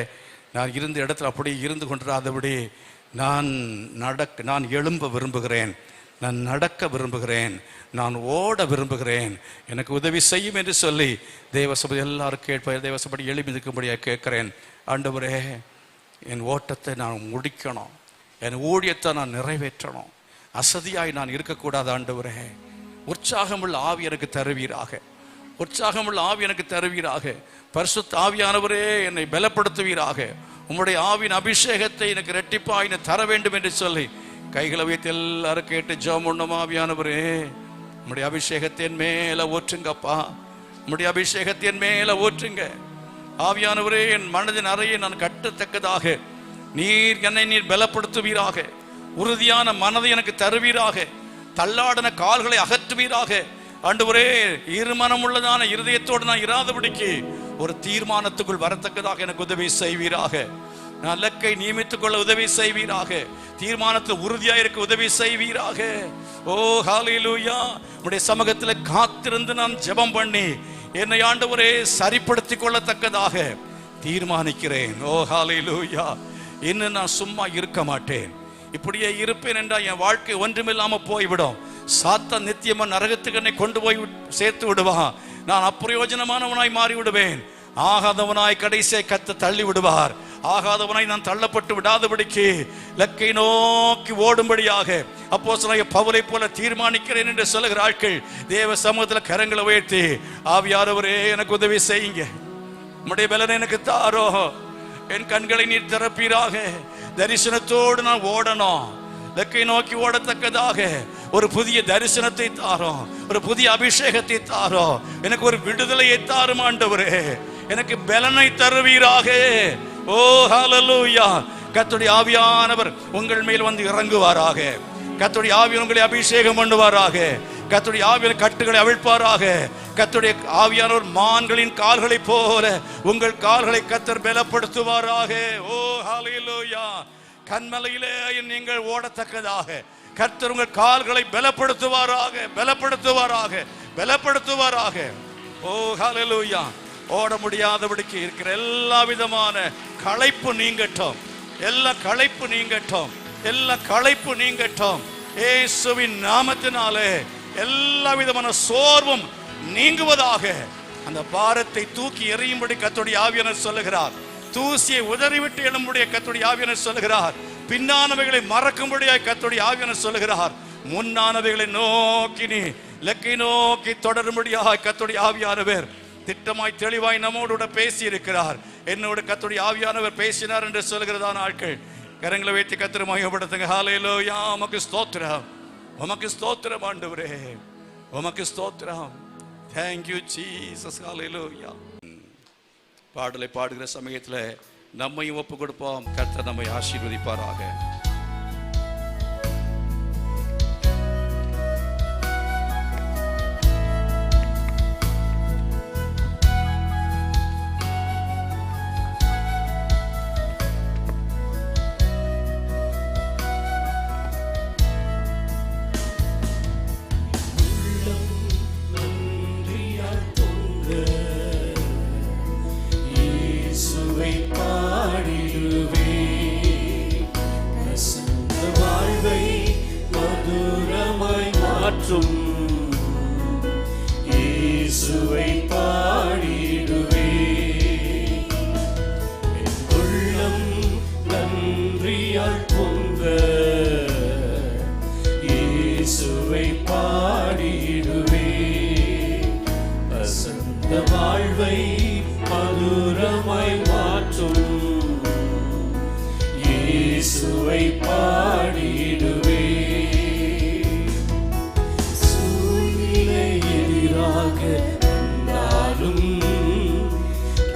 நான் இருந்த இடத்துல அப்படியே இருந்து கொண்டிராதபடி நான் எழும்ப விரும்புகிறேன், நான் நடக்க விரும்புகிறேன், நான் ஓட விரும்புகிறேன், எனக்கு உதவி செய்யும் என்று சொல்லி தேவசபை எல்லாரும் கேட்பார். தேவசபடி எழுப்பி நிற்கும்படியாக கேட்கிறேன். ஆண்டவரே, என் ஓட்டத்தை நான் முடிக்கணும், என் ஊழியத்தை நான் நிறைவேற்றணும், அசதியாய் நான் இருக்கக்கூடாது. ஆண்டவரே, உற்சாகமுள்ள ஆவி எனக்கு தருவீராக, உற்சாகமுள்ள ஆவி எனக்கு தருவீராக. பரிசுத்த ஆவியானவரே, என்னை பலப்படுத்துவீராக. உம்முடைய ஆவின் அபிஷேகத்தை எனக்கு இரட்டிப்பாய் தர வேண்டும் என்று சொல்லி கைகளை வைத்து எல்லாரும் கேட்டு ஜெபம் பண்ணும். ஆவியானவரே, உம்முடைய அபிஷேகத்தை என் மேல ஊற்றுங்கப்பா, உம்முடைய அபிஷேகத்தை என் மேல ஊற்றுங்க. ஆவியானவரே, என் மனதின் அறையை நான் கட்டத்தக்கதாக நீர் பலப்படுத்துவீராக. உறுதியான மனதை எனக்கு தருவீராக. தள்ளாடின கால்களை அகற்றுவீராக. ஆண்டவரே, இருமனம் உள்ளதான இருதயத்தோடு நான் இராதபடிக்கு ஒரு தீர்மானத்துக்குள் வரத்தக்கதாக எனக்கு உதவி செய்வீராக. நான் இலக்கை நியமித்துக் கொள்ள உதவி செய்வீராக. தீர்மானத்தில் உறுதியாக இருக்க உதவி செய்வீராக. ஓ ஹல்லேலூயா. உம்முடைய சமூகத்தில் காத்திருந்து நான் ஜெபம் பண்ணி என்னை ஆண்டவரே சரிப்படுத்திக் கொள்ளத்தக்கதாக தீர்மானிக்கிறேன். ஓ ஹல்லேலூயா. இன்னும் நான் சும்மா இருக்க மாட்டேன். இப்படியே இருப்பேன் என்றால் என் வாழ்க்கை ஒன்றுமில்லாம போய்விடும். சாத்தான் நித்தியமா நரகத்துக்கு என்னை கொண்டு போய் சேர்த்து விடுவான். நான் அப்பிரயோஜனமானவனாய் மாறி விடுவேன். ஆகாதவனாய் கடைசியை கத்த தள்ளி விடுவார். ஆகாதவனாய் நான் தள்ளப்பட்டு விடாதபடிக்கு இலக்கை நோக்கி ஓடும்படியாக அப்போஸ்தலனாகிய பவுலை போல தீர்மானிக்கிறேன் என்று சொல்லுகிற ஆட்கள் தேவ சமூகத்தில் கரங்களை உயர்த்தி, ஆவியானவரே, எனக்கு உதவி செய்யுங்க, உம்முடைய பலனை எனக்கு தாரோ, என் கண்களை நீர் திறப்பீராக. தரிசனத்தோடு நான் ஓடணும், இலக்கை நோக்கி ஓடத்தக்கதாக ஒரு புதிய தரிசனத்தை தாரோம், ஒரு புதிய அபிஷேகத்தை தாரோம், எனக்கு ஒரு விடுதலையை தாரும் ஆண்டவரே, எனக்கு பலனை தருவீராக. ஓ ஹல்லேலூயா. கர்த்தருடைய ஆவியானவர் உங்கள் மேல் வந்து இறங்குவாராக. கர்த்தருடைய ஆவியானவர் உங்களை அபிஷேகம் பண்ணுவாராக. கர்த்தருடைய ஆவியானவர் கட்டுகளை அவிழ்ப்பாராக. கர்த்தருடைய ஆவியானவர் மான்களின் கால்களை போல உங்கள் கால்களை கர்த்தர் பலப்படுத்துவாராக. ஓ ஹல்லேலூயா. கன்மலையிலே நீங்கள் ஓடத்தக்கதாக கர்த்தர் உங்கள் கால்களை பலப்படுத்துவாராக, பலப்படுத்துவாராக, பலப்படுத்துவாராக. ஓ ஹல்லேலூயா. ஓட முடியாதபடிக்கு இருக்கிற எல்லா விதமான களைப்பு நீங்கட்டும், எல்லா களைப்பு நீங்கட்டும், எல்லா களைப்பு நீங்கட்டும். இயேசுவின் நாமத்தினாலே எல்லா விதமான சோர்வும் நீங்குவதாக. அந்த பாரத்தை தூக்கி எறியும்படி கர்த்தருடைய ஆவியானவர் சொல்லுகிறார். தூசியை உதறிவிட்டு எழும்புடைய கர்த்தருடைய ஆவியானவர் சொல்லுகிறார். பின்னானவைகளை மறக்கும்படியாய் கர்த்தருடைய ஆவியானவர் சொல்லுகிறார். முன்னானவைகளை நோக்கி நீ இலக்கை நோக்கி தொடரும்படியாய் கர்த்தருடைய ஆவியானவர் திட்டமாய் தெளிவாய் நம்மோடு பேசி இருக்கிறார். என்னோட கர்த்தருடைய ஆவியானவர் பேசினார் என்று சொல்லுகிறதான ஆட்கள் கரங்களை வைத்து கர்த்தரை மகிமைப்படுத்துங்க. ஹல்லேலூயா. உமக்கு ஸ்தோத்திரம், உமக்கு ஸ்தோத்திரம் ஆண்டவரே, உமக்கு ஸ்தோத்திரம். Thank you Jesus. ஹல்லேலூயா. பாடலை பாடுகிற சமயத்தில் நம்மையும் ஒப்பு கொடுப்போம். கர்த்தர் நம்மை ஆசீர்வதிப்பாராக. இயேசுவை பாடிடுவே, என் உள்ளம் நன்றியால் பொங்க. இயேசுவை பாடிடுவே, வசந்த வாழ்வை மதுரமாய் மாற்றும். இயேசுவை பாடிடுவே,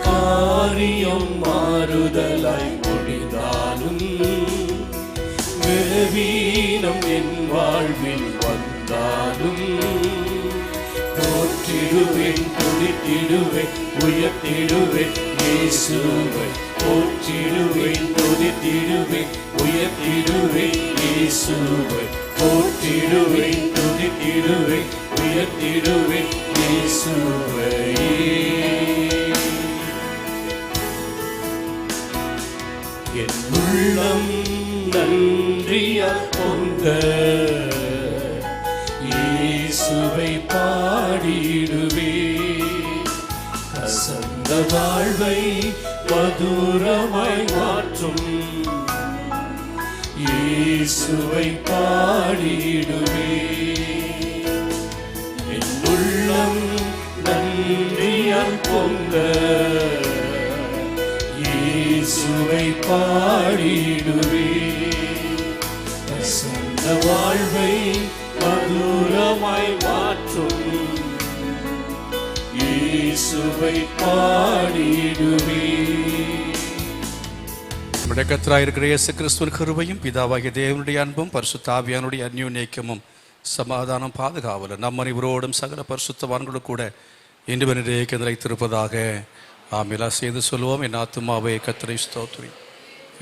காரியம் மாறுதலாய் முடிந்தாலும், வீனம் என் வாழ்வில் வந்தாலும், தோற்றிடுவேன் துடித்திடுவேன். உயர்த்திடுவேன் உயர்த்திடுவேன் இயேசுவை போற்றிடுவேன் துதித்திடுவேன் உயர்த்திடுவேன் இயேசுவை போற்றிடுவேன் துதித்திடுவேன் உயர்த்திடுவேன் இயேசுவை. என் உள்ளம் நன்றியால் பொங்க இயேசுவை பாடிடுவே. கசந்த வாழ்வை மதுரமாய் மாற்றும் இயேசுவை பாடிடுவே. என் உள்ளம் நன்றியால் பொங்க இயேசுவை பாடிடுவே. கசந்த வாழ்வை மதுரமாய் மாற்றும் இயேசுவை பாடிடுவே. நம்முடைய கர்த்தராய் இருக்கிற இயேசு கிறிஸ்துவின் கிருபையும் பிதாவாகிய தேவனுடைய அன்பும் பரிசுத்த ஆவியானுடைய அந்யோன்யமும் சமாதானம் பாதுகாவலும் நம் அனைவரோடும் சகல பரிசுத்தவான்களும் கூட இன்று வரைக்கும் நிலைத்திருப்பதாக ஆமென். செய்து சொல்லுவோம். என் ஆத்துமாவே கர்த்தரை ஸ்தோத்திரி,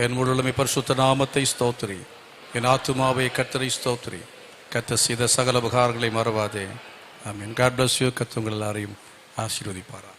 என் முழுமை பரிசுத்த நாமத்தை ஸ்தோத்திரி. என் ஆத்துமாவே கர்த்தரை ஸ்தோத்திரி, கர்த்தர் செய்த சகல உபகாரங்களை மறவாதே. ஆமென். God bless you. கர்த்தர் உங்கள் எல்லாரையும் ஆசீர்வதிப்பாரா.